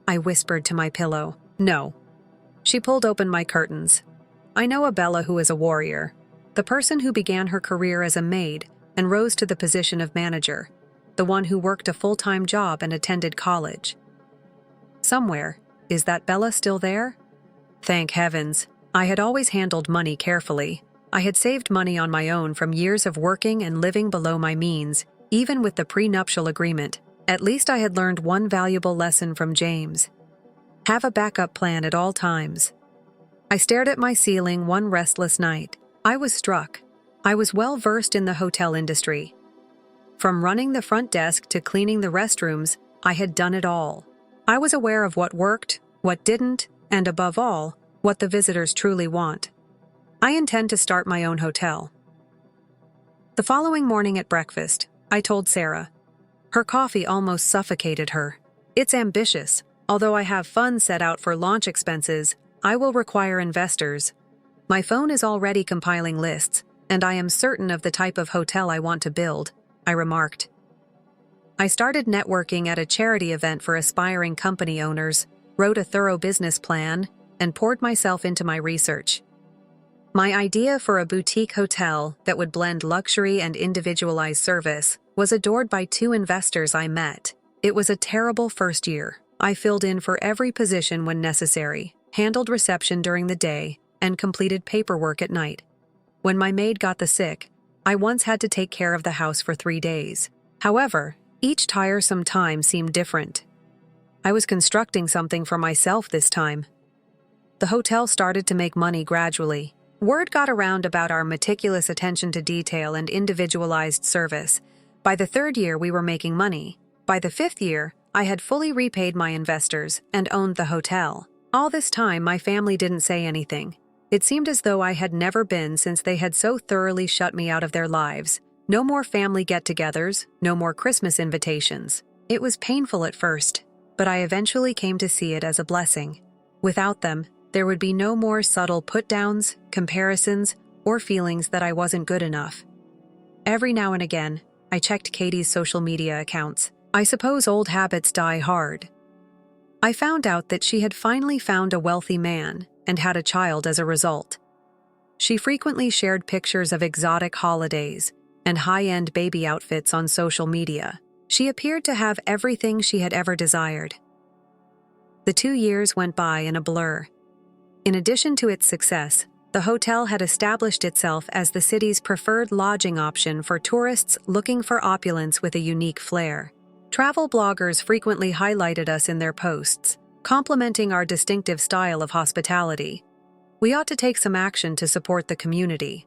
Speaker 1: I whispered to my pillow, "No." She pulled open my curtains. "I know a Bella who is a warrior. The person who began her career as a maid and rose to the position of manager. The one who worked a full-time job and attended college. Somewhere, is that Bella still there?" Thank heavens. I had always handled money carefully. I had saved money on my own from years of working and living below my means, even with the prenuptial agreement. At least I had learned one valuable lesson from James. Have a backup plan at all times. I stared at my ceiling one restless night. I was struck. I was well versed in the hotel industry. From running the front desk to cleaning the restrooms, I had done it all. I was aware of what worked, what didn't, and above all, what the visitors truly want. I intend to start my own hotel. The following morning at breakfast, I told Sarah. Her coffee almost suffocated her. "It's ambitious. Although I have funds set out for launch expenses, I will require investors. My phone is already compiling lists, and I am certain of the type of hotel I want to build," I remarked. I started networking at a charity event for aspiring company owners, wrote a thorough business plan, and poured myself into my research. My idea for a boutique hotel that would blend luxury and individualized service was adored by 2 investors I met. It was a terrible first year. I filled in for every position when necessary, handled reception during the day, and completed paperwork at night. When my maid got the sick, I once had to take care of the house for 3 days. However, each tiresome time seemed different. I was constructing something for myself this time. The hotel started to make money gradually. Word got around about our meticulous attention to detail and individualized service. By the 3rd year, we were making money. By the 5th year, I had fully repaid my investors and owned the hotel. All this time, my family didn't say anything. It seemed as though I had never been since they had so thoroughly shut me out of their lives. No more family get-togethers, no more Christmas invitations. It was painful at first, but I eventually came to see it as a blessing. Without them, there would be no more subtle put-downs, comparisons, or feelings that I wasn't good enough. Every now and again, I checked Katie's social media accounts. I suppose old habits die hard. I found out that she had finally found a wealthy man and had a child as a result. She frequently shared pictures of exotic holidays and high-end baby outfits on social media. She appeared to have everything she had ever desired. The 2 years went by in a blur. In addition to its success, the hotel had established itself as the city's preferred lodging option for tourists looking for opulence with a unique flair. Travel bloggers frequently highlighted us in their posts, complimenting our distinctive style of hospitality. We ought to take some action to support the community.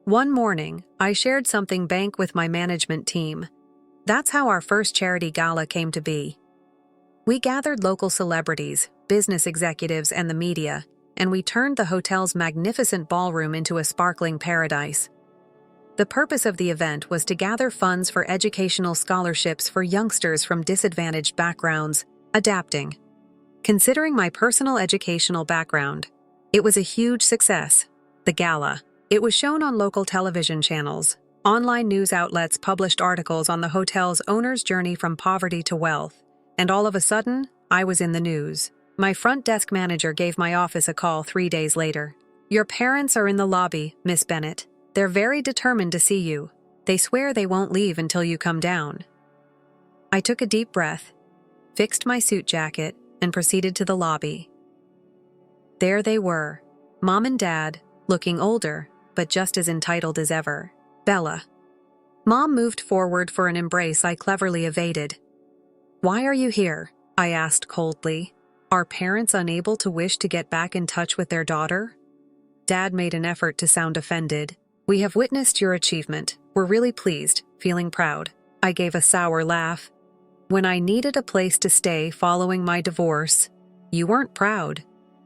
Speaker 1: One morning, I shared something bank with my management team. That's how our first charity gala came to be. We gathered local celebrities, business executives, and the media, and we turned the hotel's magnificent ballroom into a sparkling paradise. The purpose of the event was to gather funds for educational scholarships for youngsters from disadvantaged backgrounds, adapting. Considering my personal educational background, it was a huge success. The gala. It was shown on local television channels. Online news outlets published articles on the hotel's owner's journey from poverty to wealth, and all of a sudden, I was in the news. My front desk manager gave my office a call 3 days later. "Your parents are in the lobby, Miss Bennett. They're very determined to see you. They swear they won't leave until you come down." I took a deep breath, fixed my suit jacket, and proceeded to the lobby. There they were, Mom and Dad, looking older, but just as entitled as ever. Bella. Mom moved forward for an embrace I cleverly evaded. "Why are you here?" I asked coldly. "Are parents unable to wish to get back in touch with their daughter?" Dad made an effort to sound offended. "We have witnessed your achievement. We're really pleased, feeling proud." I gave a sour laugh. When I needed a place to stay following my divorce, you weren't proud.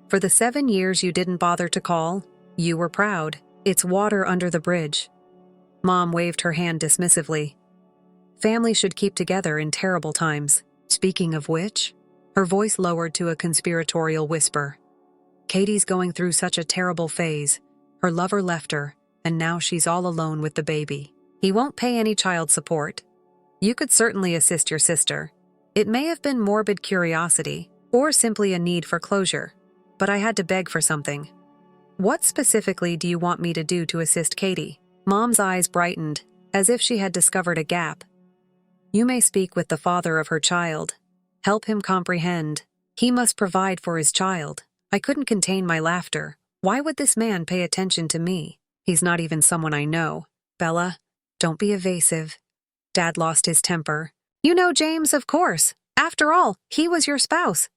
Speaker 1: For the 7 years you didn't bother to call, you were proud. It's water under the bridge. Mom waved her hand dismissively. Family should keep together in terrible times. Speaking of which, her voice lowered to a conspiratorial whisper. Katie's going through such a terrible phase. Her lover left her, and now she's all alone with the baby. He won't pay any child support. You could certainly assist your sister. It may have been morbid curiosity, or simply a need for closure, but I had to beg for something. What specifically do you want me to do to assist Katie? Mom's eyes brightened, as if she had discovered a gap. You may speak with the father of her child. Help him comprehend. He must provide for his child. I couldn't contain my laughter. Why would this man pay attention to me? He's not even someone I know. Bella, don't be evasive. Dad lost his temper. You know James, of course. After all, he was your spouse.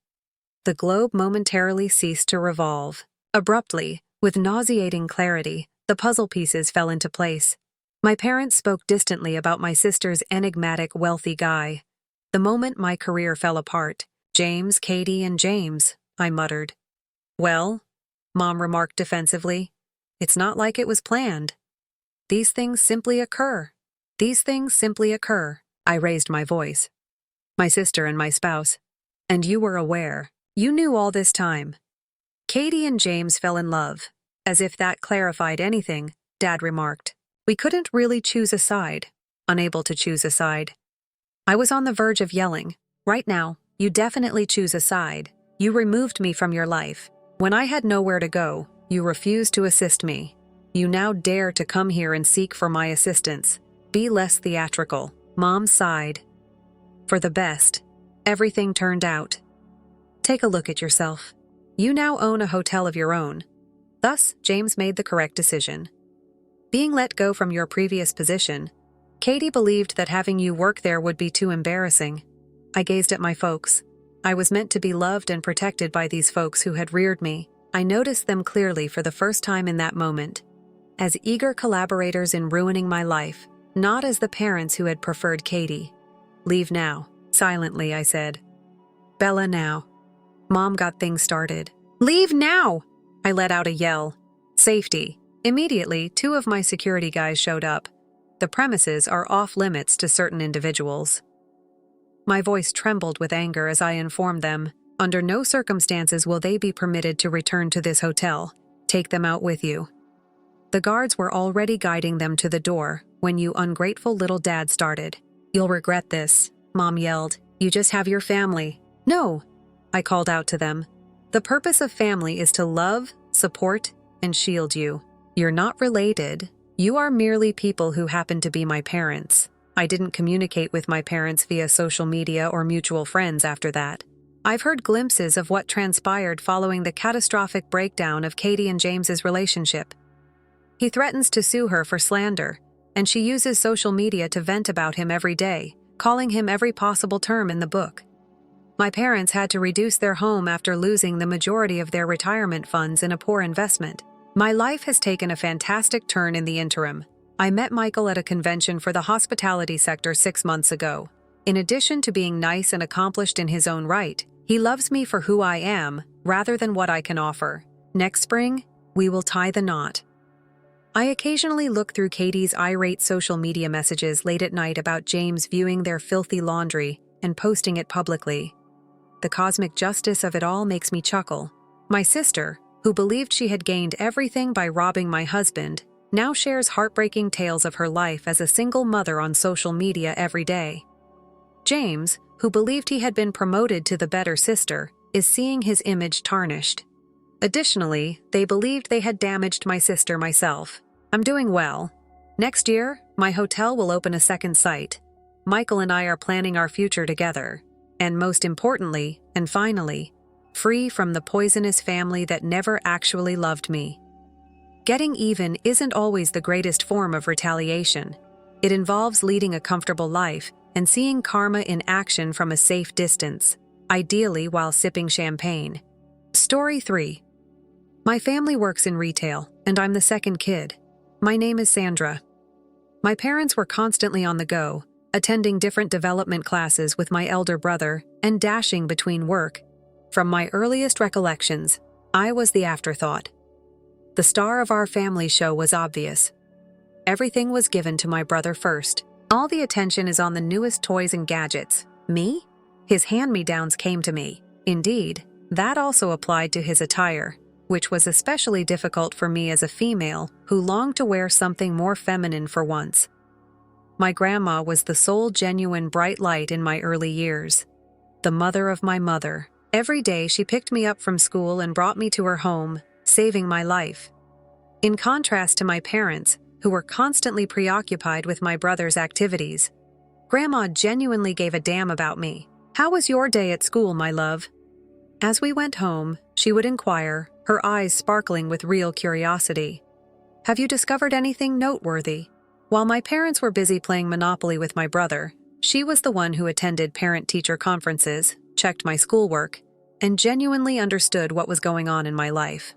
Speaker 1: The globe momentarily ceased to revolve. Abruptly, with nauseating clarity, the puzzle pieces fell into place. My parents spoke distantly about my sister's enigmatic, wealthy guy. The moment my career fell apart, James, Katie, and James, I muttered. Well, Mom remarked defensively, it's not like it was planned. These things simply occur. These things simply occur. I raised my voice. My sister and my spouse. And you were aware. You knew all this time. Katie and James fell in love. As if that clarified anything, Dad remarked. We couldn't really choose a side. Unable to choose a side. I was on the verge of yelling. Right now, you definitely choose a side. You removed me from your life. When I had nowhere to go, you refused to assist me. You now dare to come here and seek for my assistance. Be less theatrical. Mom sighed. For the best. Everything turned out. Take a look at yourself. You now own a hotel of your own. Thus, James made the correct decision. Being let go from your previous position, Katie believed that having you work there would be too embarrassing. I gazed at my folks. I was meant to be loved and protected by these folks who had reared me. I noticed them clearly for the first time in that moment. As eager collaborators in ruining my life, not as the parents who had preferred Katie. Leave now. Silently, I said. Bella now. Mom got things started. Leave now! I let out a yell. Safety. Immediately, 2 of my security guys showed up. The premises are off-limits to certain individuals. My voice trembled with anger as I informed them, under no circumstances will they be permitted to return to this hotel. Take them out with you. The guards were already guiding them to the door when you ungrateful little dad started. You'll regret this, Mom yelled. You just have your family. No, I called out to them. The purpose of family is to love, support, and shield you. You're not related. You are merely people who happen to be my parents. I didn't communicate with my parents via social media or mutual friends after that. I've heard glimpses of what transpired following the catastrophic breakdown of Katie and James's relationship. He threatens to sue her for slander, and she uses social media to vent about him every day, calling him every possible term in the book. My parents had to reduce their home after losing the majority of their retirement funds in a poor investment. My life has taken a fantastic turn in the interim. I met Michael at a convention for the hospitality sector 6 months ago. In addition to being nice and accomplished in his own right, he loves me for who I am, rather than what I can offer. Next spring, we will tie the knot. I occasionally look through Katie's irate social media messages late at night about James viewing their filthy laundry and posting it publicly. The cosmic justice of it all makes me chuckle. My sister, who believed she had gained everything by robbing my husband, now shares heartbreaking tales of her life as a single mother on social media every day. James, who believed he had been promoted to the better sister, is seeing his image tarnished. Additionally, they believed they had damaged my sister myself. I'm doing well. Next year, my hotel will open a second site. Michael and I are planning our future together. And most importantly, and finally, free from the poisonous family that never actually loved me. Getting even isn't always the greatest form of retaliation. It involves leading a comfortable life and seeing karma in action from a safe distance, ideally while sipping champagne. Story 3. My family works in retail, and I'm the second kid. My name is Sandra. My parents were constantly on the go, attending different development classes with my elder brother, and dashing between work. From my earliest recollections, I was the afterthought. The star of our family show was obvious. Everything was given to my brother first. All the attention is on the newest toys and gadgets. Me? His hand-me-downs came to me. Indeed, that also applied to his attire, which was especially difficult for me as a female who longed to wear something more feminine for once. My grandma was the sole genuine bright light in my early years. The mother of my mother. Every day she picked me up from school and brought me to her home, saving my life. In contrast to my parents, who were constantly preoccupied with my brother's activities, Grandma genuinely gave a damn about me. "How was your day at school, my love?" As we went home, she would inquire, her eyes sparkling with real curiosity. "Have you discovered anything noteworthy?" While my parents were busy playing Monopoly with my brother, she was the one who attended parent-teacher conferences, checked my schoolwork, and genuinely understood what was going on in my life.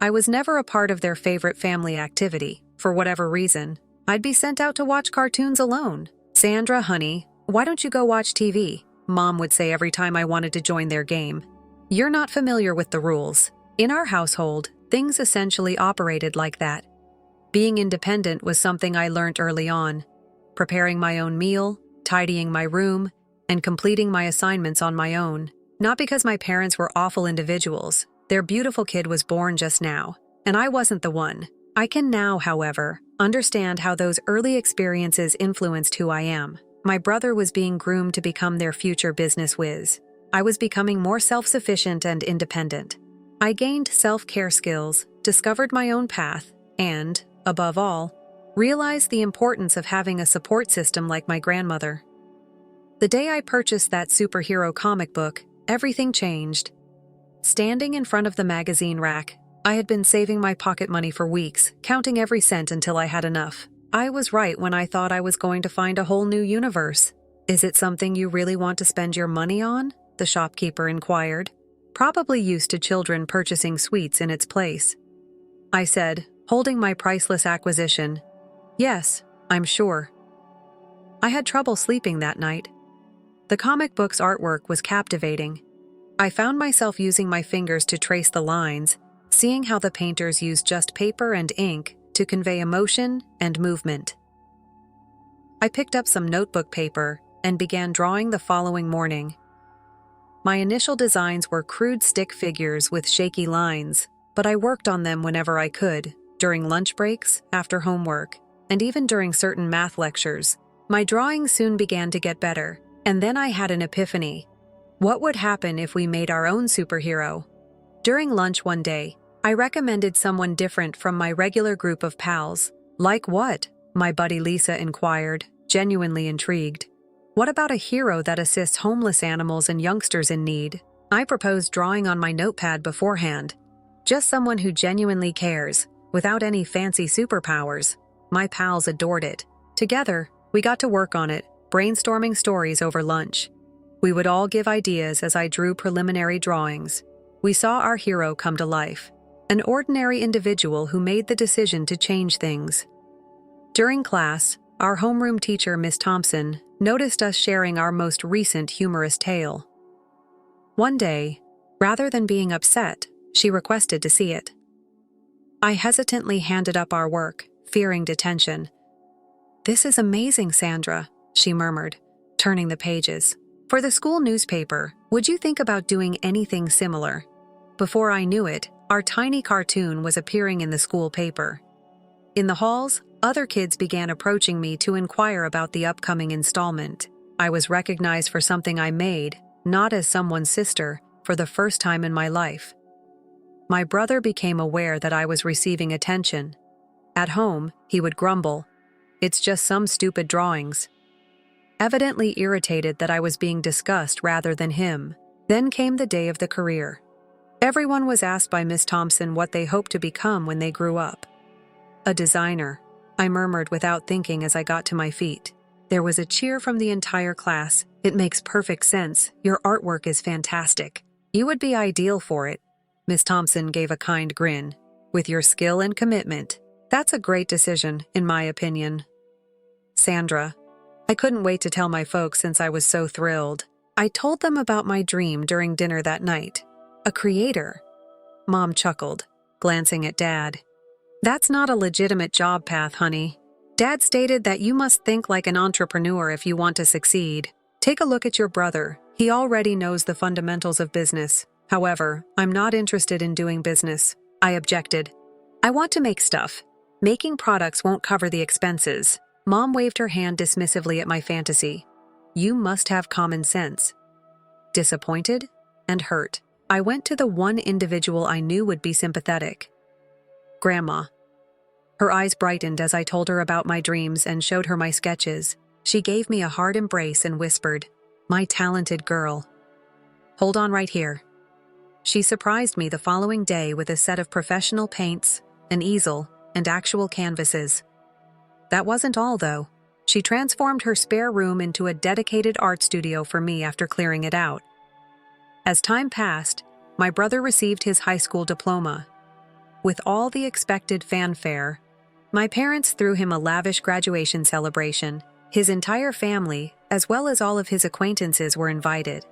Speaker 1: I was never a part of their favorite family activity. For whatever reason, I'd be sent out to watch cartoons alone. "Sandra, honey, why don't you go watch TV?" Mom would say every time I wanted to join their game. "You're not familiar with the rules." In our household, things essentially operated like that. Being independent was something I learned early on. Preparing my own meal, tidying my room, and completing my assignments on my own. Not because my parents were awful individuals. Their beautiful kid was born just now, and I wasn't the one. I can now, however, understand how those early experiences influenced who I am. My brother was being groomed to become their future business whiz. I was becoming more self-sufficient and independent. I gained self-care skills, discovered my own path, and, above all, realized the importance of having a support system like my grandmother. The day I purchased that superhero comic book, everything changed. Standing in front of the magazine rack, I had been saving my pocket money for weeks, counting every cent until I had enough. I was right when I thought I was going to find a whole new universe. "Is it something you really want to spend your money on?" the shopkeeper inquired, probably used to children purchasing sweets in its place. I said, holding my priceless acquisition, "Yes, I'm sure." I had trouble sleeping that night. The comic book's artwork was captivating. I found myself using my fingers to trace the lines, seeing how the painters used just paper and ink to convey emotion and movement. I picked up some notebook paper and began drawing the following morning. My initial designs were crude stick figures with shaky lines, but I worked on them whenever I could, during lunch breaks, after homework, and even during certain math lectures. My drawings soon began to get better, and then I had an epiphany. What would happen if we made our own superhero? During lunch one day, I recommended someone different from my regular group of pals. "Like what?" my buddy Lisa inquired, genuinely intrigued. "What about a hero that assists homeless animals and youngsters in need?" I proposed drawing on my notepad beforehand. Just someone who genuinely cares, without any fancy superpowers. My pals adored it. Together, we got to work on it, brainstorming stories over lunch. We would all give ideas as I drew preliminary drawings. We saw our hero come to life, an ordinary individual who made the decision to change things. During class, our homeroom teacher, Miss Thompson, noticed us sharing our most recent humorous tale. One day, rather than being upset, she requested to see it. I hesitantly handed up our work, fearing detention. "This is amazing, Sandra," she murmured, turning the pages. "For the school newspaper, would you think about doing anything similar?" Before I knew it, our tiny cartoon was appearing in the school paper. In the halls, other kids began approaching me to inquire about the upcoming installment. I was recognized for something I made, not as someone's sister, for the first time in my life. My brother became aware that I was receiving attention. At home, he would grumble, "It's just some stupid drawings," evidently irritated that I was being discussed rather than him. Then came the day of the career. Everyone was asked by Miss Thompson what they hoped to become when they grew up. "A designer," I murmured without thinking as I got to my feet. There was a cheer from the entire class. "It makes perfect sense. Your artwork is fantastic. You would be ideal for it." Miss Thompson gave a kind grin. "With your skill and commitment, that's a great decision, in my opinion." "Sandra, I couldn't wait to tell my folks since I was so thrilled. I told them about my dream during dinner that night. A creator. Mom chuckled, glancing at Dad. That's not a legitimate job path, honey. Dad stated that you must think like an entrepreneur if you want to succeed. Take a look at your brother. He already knows the fundamentals of business. However, I'm not interested in doing business. I objected. I want to make stuff. Making products won't cover the expenses. Mom waved her hand dismissively at my fantasy. You must have common sense. Disappointed and hurt, I went to the one individual I knew would be sympathetic. Grandma. Her eyes brightened as I told her about my dreams and showed her my sketches. She gave me a hard embrace and whispered, "My talented girl. Hold on right here." She surprised me the following day with a set of professional paints, an easel, and actual canvases. That wasn't all, though. She transformed her spare room into a dedicated art studio for me after clearing it out. As time passed, my brother received his high school diploma. With all the expected fanfare, my parents threw him a lavish graduation celebration. His entire family, as well as all of his acquaintances, were invited.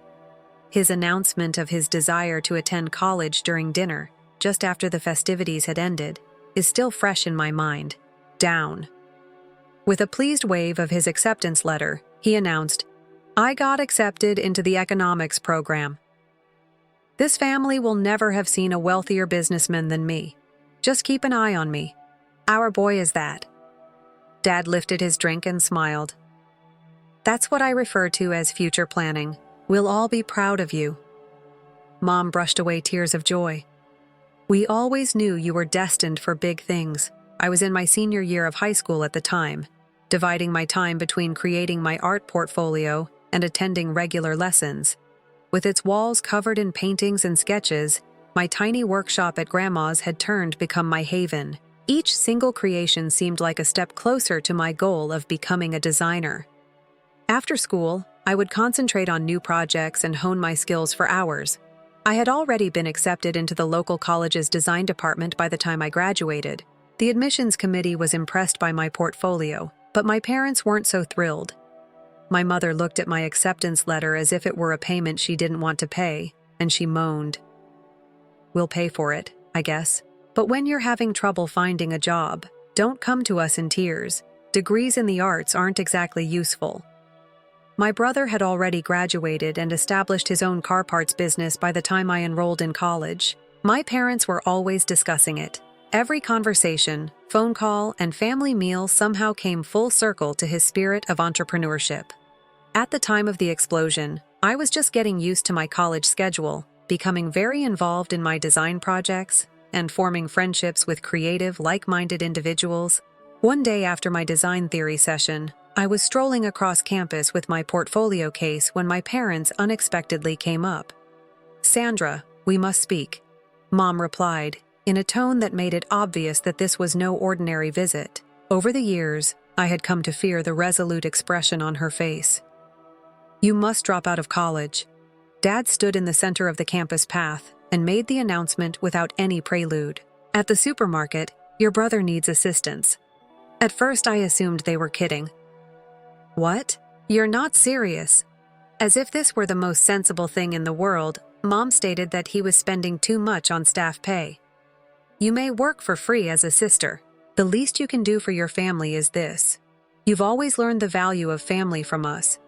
Speaker 1: His announcement of his desire to attend college during dinner, just after the festivities had ended, is still fresh in my mind. Down. With a pleased wave of his acceptance letter, he announced, "I got accepted into the economics program. This family will never have seen a wealthier businessman than me. Just keep an eye on me. Our boy is that." Dad lifted his drink and smiled. "That's what I refer to as future planning. We'll all be proud of you." Mom brushed away tears of joy. "We always knew you were destined for big things." I was in my senior year of high school at the time, dividing my time between creating my art portfolio and attending regular lessons. With its walls covered in paintings and sketches, my tiny workshop at Grandma's had become my haven. Each single creation seemed like a step closer to my goal of becoming a designer. After school, I would concentrate on new projects and hone my skills for hours. I had already been accepted into the local college's design department by the time I graduated. The admissions committee was impressed by my portfolio, but my parents weren't so thrilled. My mother looked at my acceptance letter as if it were a payment she didn't want to pay, and she moaned. "We'll pay for it, I guess. But when you're having trouble finding a job, don't come to us in tears. Degrees in the arts aren't exactly useful." My brother had already graduated and established his own car parts business by the time I enrolled in college. My parents were always discussing it. Every conversation, phone call, and family meal somehow came full circle to his spirit of entrepreneurship. At the time of the explosion, I was just getting used to my college schedule, becoming very involved in my design projects, and forming friendships with creative, like-minded individuals. One day after my design theory session, I was strolling across campus with my portfolio case when my parents unexpectedly came up. "Sandra, we must speak," Mom replied, in a tone that made it obvious that this was no ordinary visit. Over the years, I had come to fear the resolute expression on her face. "You must drop out of college." Dad stood in the center of the campus path and made the announcement without any prelude. "At the supermarket, your brother needs assistance." At first, I assumed they were kidding. "What? You're not serious?" As if this were the most sensible thing in the world, Mom stated that he was spending too much on staff pay. "You may work for free as a sister. The least you can do for your family is this. You've always learned the value of family from us."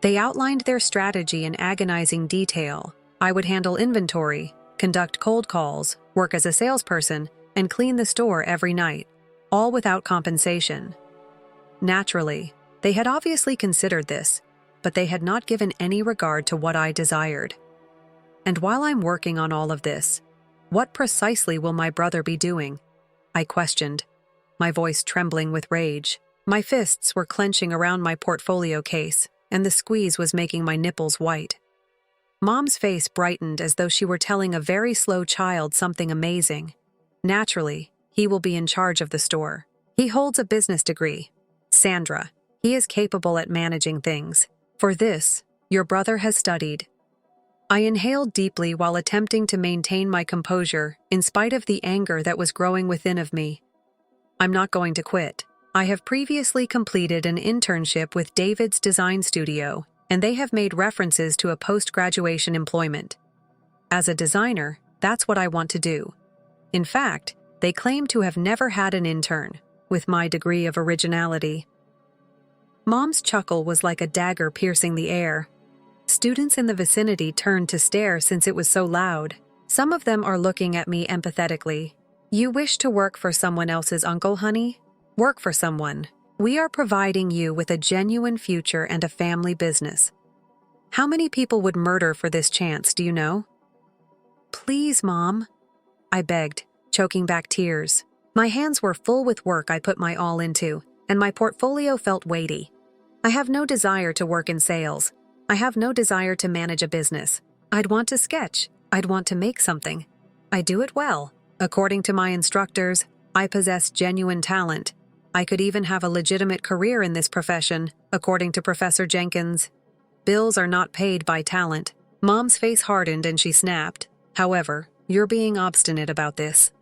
Speaker 1: They outlined their strategy in agonizing detail. I would handle inventory, conduct cold calls, work as a salesperson, and clean the store every night, all without compensation. Naturally, they had obviously considered this, but they had not given any regard to what I desired. And while I'm working on all of this, what precisely will my brother be doing? I questioned, my voice trembling with rage. My fists were clenching around my portfolio case, and the squeeze was making my nipples white. Mom's face brightened as though she were telling a very slow child something amazing. "Naturally, he will be in charge of the store. He holds a business degree. Sandra, he is capable at managing things. For this, your brother has studied." I inhaled deeply while attempting to maintain my composure in spite of the anger that was growing within of me. "I'm not going to quit. I have previously completed an internship with David's design studio, and they have made references to a post-graduation employment. As a designer, that's what I want to do. In fact, they claim to have never had an intern, with my degree of originality. Mom's chuckle was like a dagger piercing the air. Students in the vicinity turned to stare since it was so loud. Some of them are looking at me empathetically. You wish to work for someone else's uncle, honey? Work for someone. We are providing you with a genuine future and a family business. How many people would murder for this chance, do you know? Please, Mom, I begged, choking back tears. My hands were full with work I put my all into, and my portfolio felt weighty. I have no desire to work in sales. I have no desire to manage a business. I'd want to sketch. I'd want to make something. I do it well. According to my instructors, I possess genuine talent. I could even have a legitimate career in this profession, according to Professor Jenkins. Bills are not paid by talent. Mom's face hardened and she snapped. However, you're being obstinate about this.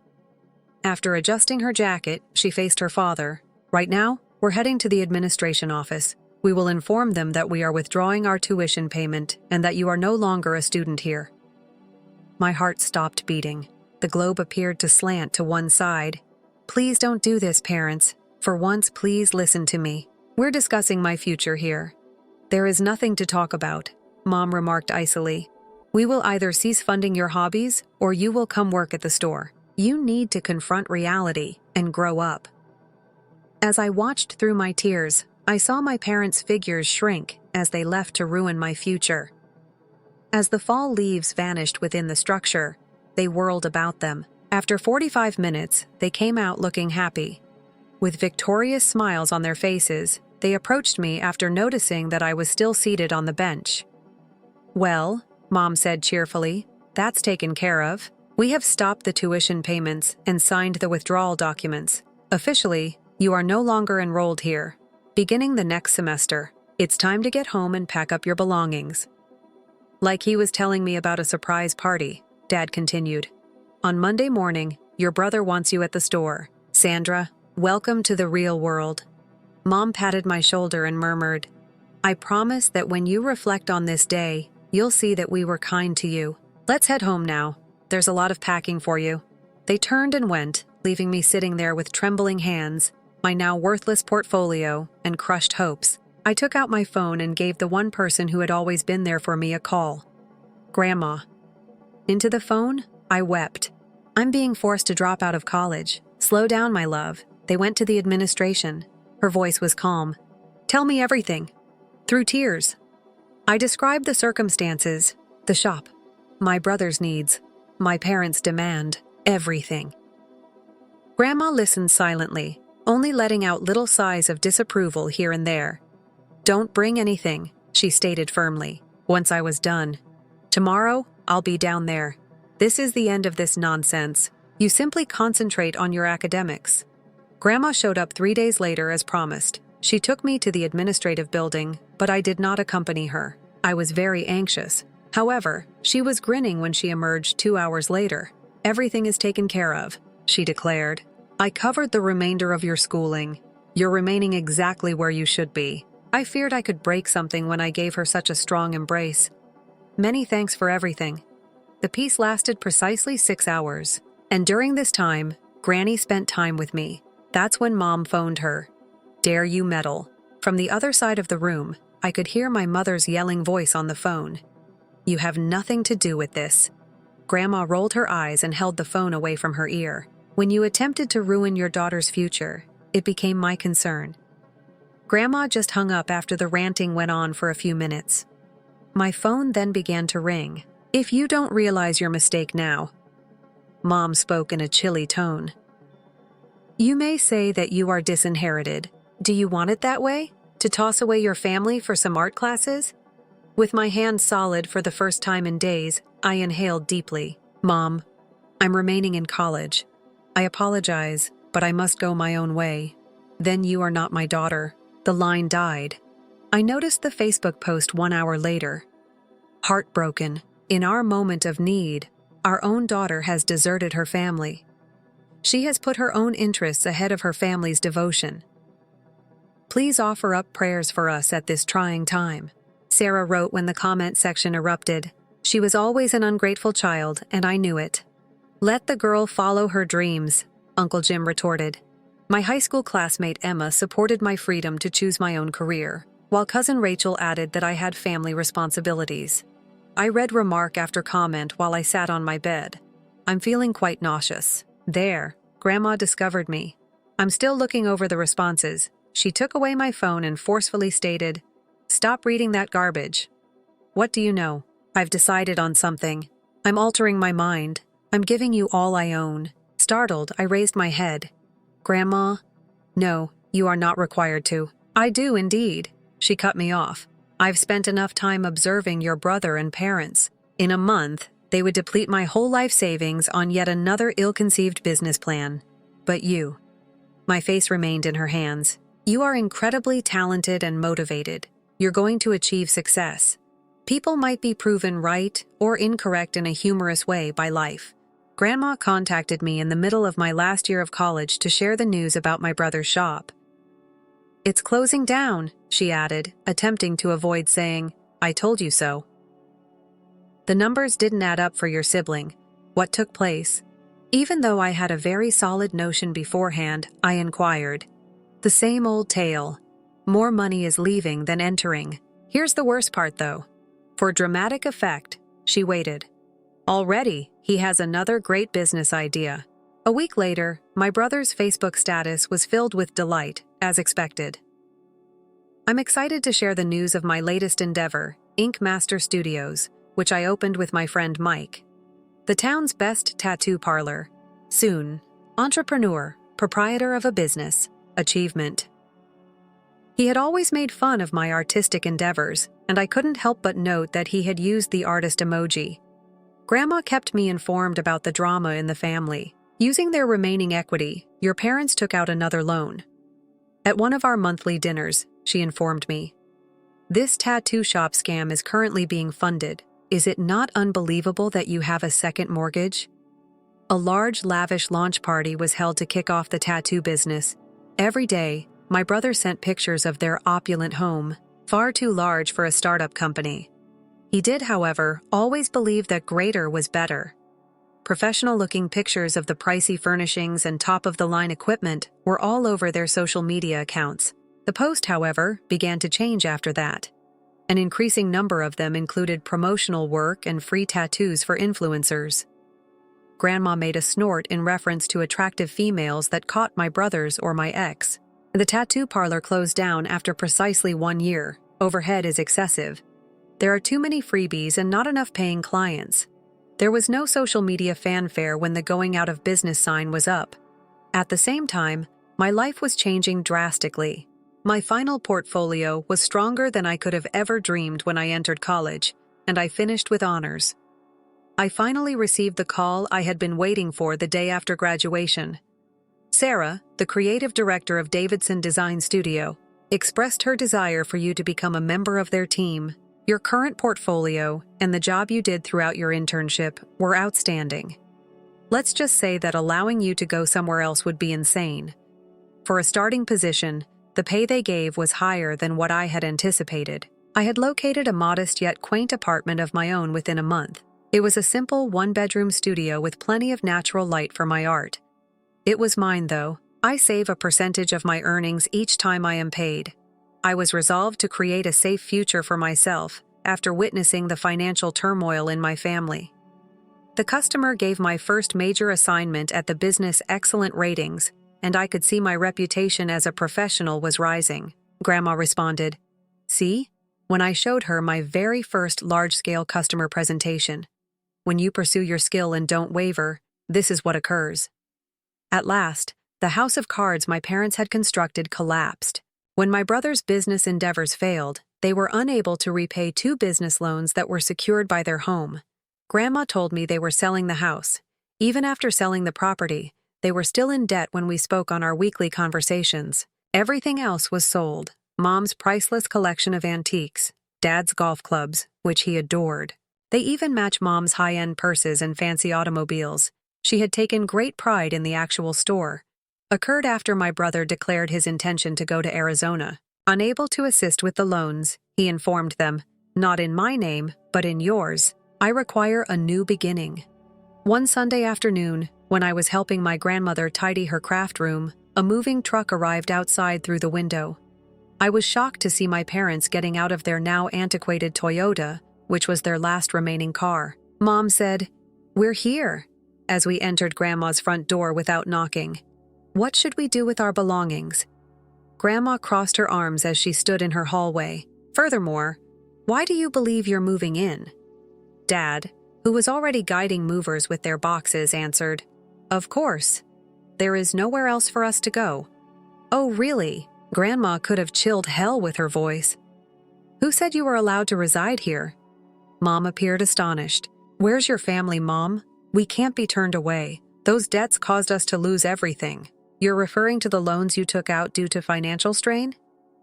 Speaker 1: After adjusting her jacket, she faced her father. Right now, we're heading to the administration office. We will inform them that we are withdrawing our tuition payment and that you are no longer a student here. My heart stopped beating. The globe appeared to slant to one side. Please don't do this, parents. For once, please listen to me. We're discussing my future here. There is nothing to talk about, Mom remarked icily. We will either cease funding your hobbies or you will come work at the store. You need to confront reality and grow up. As I watched through my tears, I saw my parents' figures shrink as they left to ruin my future. As the fall leaves vanished within the structure, they whirled about them. After 45 minutes, they came out looking happy. With victorious smiles on their faces, they approached me after noticing that I was still seated on the bench. Well, Mom said cheerfully, that's taken care of. We have stopped the tuition payments and signed the withdrawal documents. Officially, you are no longer enrolled here. Beginning the next semester, it's time to get home and pack up your belongings. Like he was telling me about a surprise party, Dad continued. On Monday morning, your brother wants you at the store. Sandra, welcome to the real world. Mom patted my shoulder and murmured, I promise that when you reflect on this day, you'll see that we were kind to you. Let's head home now. There's a lot of packing for you. They turned and went, leaving me sitting there with trembling hands, my now worthless portfolio, and crushed hopes. I took out my phone and gave the one person who had always been there for me a call. Grandma. Into the phone, I wept. I'm being forced to drop out of college. Slow down, my love. They went to the administration. Her voice was calm. Tell me everything. Through tears. I described the circumstances, the shop, my brother's needs, my parents' demand, everything. Grandma listened silently, only letting out little sighs of disapproval here and there. Don't bring anything, she stated firmly, once I was done. Tomorrow, I'll be down there. This is the end of this nonsense. You simply concentrate on your academics. Grandma showed up 3 days later as promised. She took me to the administrative building, but I did not accompany her. I was very anxious. However, she was grinning when she emerged 2 hours later. Everything is taken care of, she declared. I covered the remainder of your schooling. You're remaining exactly where you should be. I feared I could break something when I gave her such a strong embrace. Many thanks for everything. The peace lasted precisely 6 hours, and during this time, Granny spent time with me. That's when Mom phoned her. Dare you meddle? From the other side of the room, I could hear my mother's yelling voice on the phone. You have nothing to do with this. Grandma rolled her eyes and held the phone away from her ear. When you attempted to ruin your daughter's future, it became my concern. Grandma just hung up after the ranting went on for a few minutes. My phone then began to ring. If you don't realize your mistake now, Mom spoke in a chilly tone. You may say that you are disinherited. Do you want it that way? To toss away your family for some art classes? With my hands solid for the first time in days, I inhaled deeply. Mom, I'm remaining in college. I apologize, but I must go my own way. Then you are not my daughter. The line died. I noticed the Facebook post 1 hour later. Heartbroken. In our moment of need, our own daughter has deserted her family. She has put her own interests ahead of her family's devotion. Please offer up prayers for us at this trying time. Sarah wrote when the comment section erupted. She was always an ungrateful child, and I knew it. Let the girl follow her dreams, Uncle Jim retorted. My high school classmate Emma supported my freedom to choose my own career, while cousin Rachel added that I had family responsibilities. I read remark after comment while I sat on my bed. I'm feeling quite nauseous. There, Grandma discovered me. I'm still looking over the responses. She took away my phone and forcefully stated, "Stop reading that garbage." What do you know? I've decided on something. I'm altering my mind. I'm giving you all I own. Startled, I raised my head. Grandma? No, you are not required to. I do indeed. She cut me off. I've spent enough time observing your brother and parents. In a month, they would deplete my whole life savings on yet another ill-conceived business plan. But you. My face remained in her hands. You are incredibly talented and motivated. You're going to achieve success. People might be proven right or incorrect in a humorous way by life. Grandma contacted me in the middle of my last year of college to share the news about my brother's shop. It's closing down, she added, attempting to avoid saying, I told you so. The numbers didn't add up for your sibling. What took place? Even though I had a very solid notion beforehand, I inquired. The same old tale. More money is leaving than entering. Here's the worst part, though. For dramatic effect, she waited. Already, he has another great business idea. A week later, my brother's Facebook status was filled with delight, as expected. I'm excited to share the news of my latest endeavor, Ink Master Studios, which I opened with my friend Mike. The town's best tattoo parlor. Soon, entrepreneur, proprietor of a business, achievement. He had always made fun of my artistic endeavors, and I couldn't help but note that he had used the artist emoji. Grandma kept me informed about the drama in the family. Using their remaining equity, your parents took out another loan. At one of our monthly dinners, she informed me. This tattoo shop scam is currently being funded. Is it not unbelievable that you have a second mortgage? A large, lavish launch party was held to kick off the tattoo business. Every day, my brother sent pictures of their opulent home, far too large for a startup company. He did, however, always believe that greater was better. Professional-looking pictures of the pricey furnishings and top-of-the-line equipment were all over their social media accounts. The post, however, began to change after that. An increasing number of them included promotional work and free tattoos for influencers. Grandma made a snort in reference to attractive females that caught my brother's or my ex. The tattoo parlor closed down after precisely 1 year. Overhead is excessive. There are too many freebies and not enough paying clients. There was no social media fanfare when the going out of business sign was up. At the same time, my life was changing drastically. My final portfolio was stronger than I could have ever dreamed when I entered college, and I finished with honors. I finally received the call I had been waiting for the day after graduation. Sarah, the creative director of Davidson Design Studio, expressed her desire for you to become a member of their team. Your current portfolio and the job you did throughout your internship were outstanding. Let's just say that allowing you to go somewhere else would be insane. For a starting position, the pay they gave was higher than what I had anticipated. I had located a modest yet quaint apartment of my own within a month. It was a simple one-bedroom studio with plenty of natural light for my art. It was mine, though. I save a percentage of my earnings each time I am paid. I was resolved to create a safe future for myself after witnessing the financial turmoil in my family. The customer gave my first major assignment at the business excellent ratings, and I could see my reputation as a professional was rising. Grandma responded, "See? When I showed her my very first large-scale customer presentation. When you pursue your skill and don't waver, this is what occurs." At last, the house of cards my parents had constructed collapsed. When my brother's business endeavors failed, they were unable to repay 2 business loans that were secured by their home. Grandma told me they were selling the house. Even after selling the property, they were still in debt when we spoke on our weekly conversations. Everything else was sold. Mom's priceless collection of antiques, Dad's golf clubs, which he adored. They even match Mom's high-end purses and fancy automobiles. She had taken great pride in the actual store. occurred after my brother declared his intention to go to Arizona. Unable to assist with the loans, he informed them, "Not in my name, but in yours. I require a new beginning." One Sunday afternoon, when I was helping my grandmother tidy her craft room, a moving truck arrived outside through the window. I was shocked to see my parents getting out of their now antiquated Toyota, which was their last remaining car. Mom said, "We're here," as we entered Grandma's front door without knocking. "What should we do with our belongings?" Grandma crossed her arms as she stood in her hallway. "Furthermore, why do you believe you're moving in?" Dad, who was already guiding movers with their boxes, answered, "Of course. There is nowhere else for us to go." "Oh, really?" Grandma could have chilled hell with her voice. "Who said you were allowed to reside here?" Mom appeared astonished. "Where's your family, Mom? We can't be turned away. Those debts caused us to lose everything." "You're referring to the loans you took out due to financial strain?"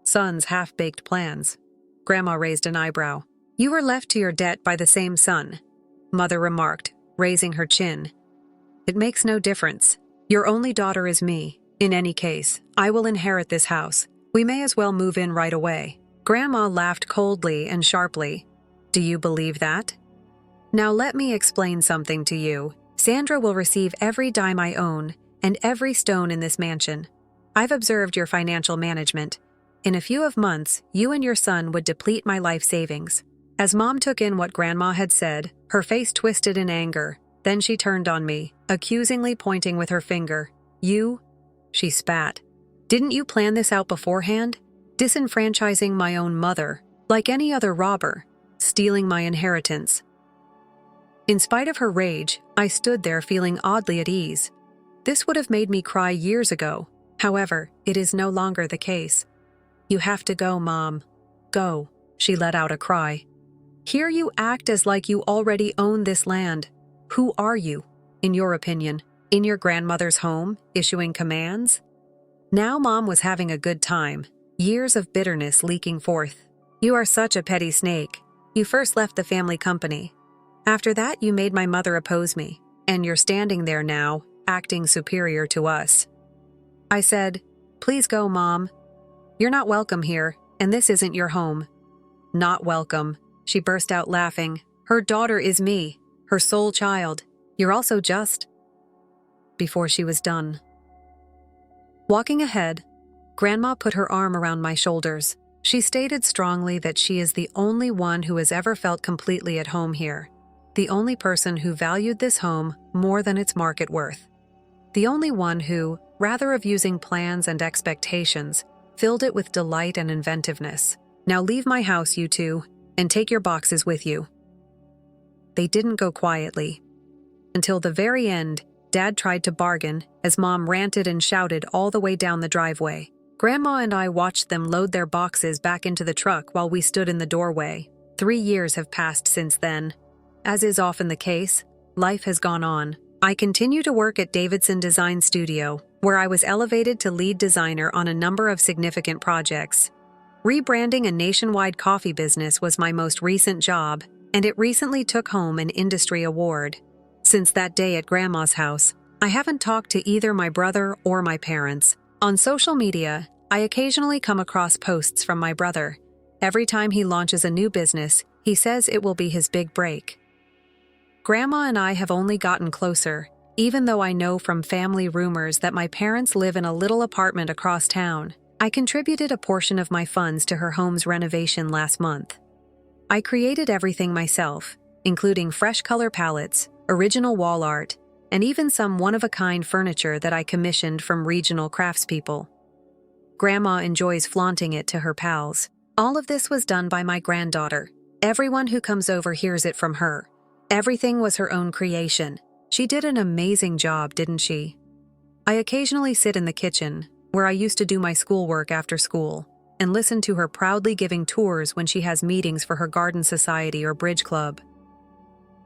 Speaker 1: "Son's half-baked plans." Grandma raised an eyebrow. "You were left to your debt by the same son," Mother remarked, raising her chin. "It makes no difference. Your only daughter is me. In any case, I will inherit this house. We may as well move in right away." Grandma laughed coldly and sharply. "Do you believe that? Now let me explain something to you. Sandra will receive every dime I own and every stone in this mansion. I've observed your financial management. In a few of months, you and your son would deplete my life savings." As Mom took in what Grandma had said, her face twisted in anger. Then she turned on me, accusingly pointing with her finger. "You?" She spat. "Didn't you plan this out beforehand? Disenfranchising my own mother, like any other robber, stealing my inheritance." In spite of her rage, I stood there feeling oddly at ease. This would have made me cry years ago. However, it is no longer the case. "You have to go, Mom. Go." She let out a cry. "Here you act as like you already own this land. Who are you, in your opinion? In your grandmother's home, issuing commands?" Now Mom was having a good time, years of bitterness leaking forth. "You are such a petty snake. You first left the family company. After that, you made my mother oppose me, and you're standing there now, acting superior to us." I said, "Please go, Mom. You're not welcome here, and this isn't your home." "Not welcome," she burst out laughing. "Her daughter is me, her sole child. You're also just..." Before she was done. Walking ahead, Grandma put her arm around my shoulders. She stated strongly that she is the only one who has ever felt completely at home here, the only person who valued this home more than its market worth, the only one who, rather of using plans and expectations, filled it with delight and inventiveness. "Now leave my house, you two, and take your boxes with you." They didn't go quietly. Until the very end, Dad tried to bargain as Mom ranted and shouted all the way down the driveway. Grandma and I watched them load their boxes back into the truck while we stood in the doorway. 3 years have passed since then. As is often the case, life has gone on. I continue to work at Davidson Design Studio, where I was elevated to lead designer on a number of significant projects. Rebranding a nationwide coffee business was my most recent job, and it recently took home an industry award. Since that day at Grandma's house, I haven't talked to either my brother or my parents. On social media, I occasionally come across posts from my brother. Every time he launches a new business, he says it will be his big break. Grandma and I have only gotten closer, even though I know from family rumors that my parents live in a little apartment across town. I contributed a portion of my funds to her home's renovation last month. I created everything myself, including fresh color palettes, original wall art, and even some one-of-a-kind furniture that I commissioned from regional craftspeople. Grandma enjoys flaunting it to her pals. All of this was done by my granddaughter. Everyone who comes over hears it from her. Everything was her own creation. She did an amazing job, didn't she? I occasionally sit in the kitchen, where I used to do my schoolwork after school, and listen to her proudly giving tours when she has meetings for her garden society or bridge club.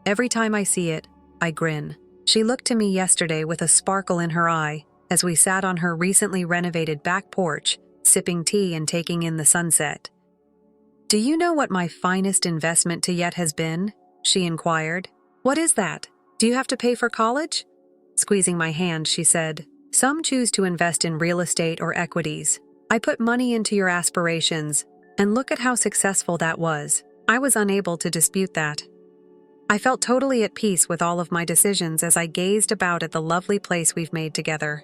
Speaker 1: Every time I see it, I grin. She looked to me yesterday with a sparkle in her eye as we sat on her recently renovated back porch, sipping tea and taking in the sunset. "Do you know what my finest investment to yet has been?" she inquired. "What is that? Do you have to pay for college?" Squeezing my hand, she said, Some choose to invest in real estate or equities. I put money into your aspirations, and look at how successful that was. I was unable to dispute that. I felt totally at peace with all of my decisions as I gazed about at the lovely place we've made together.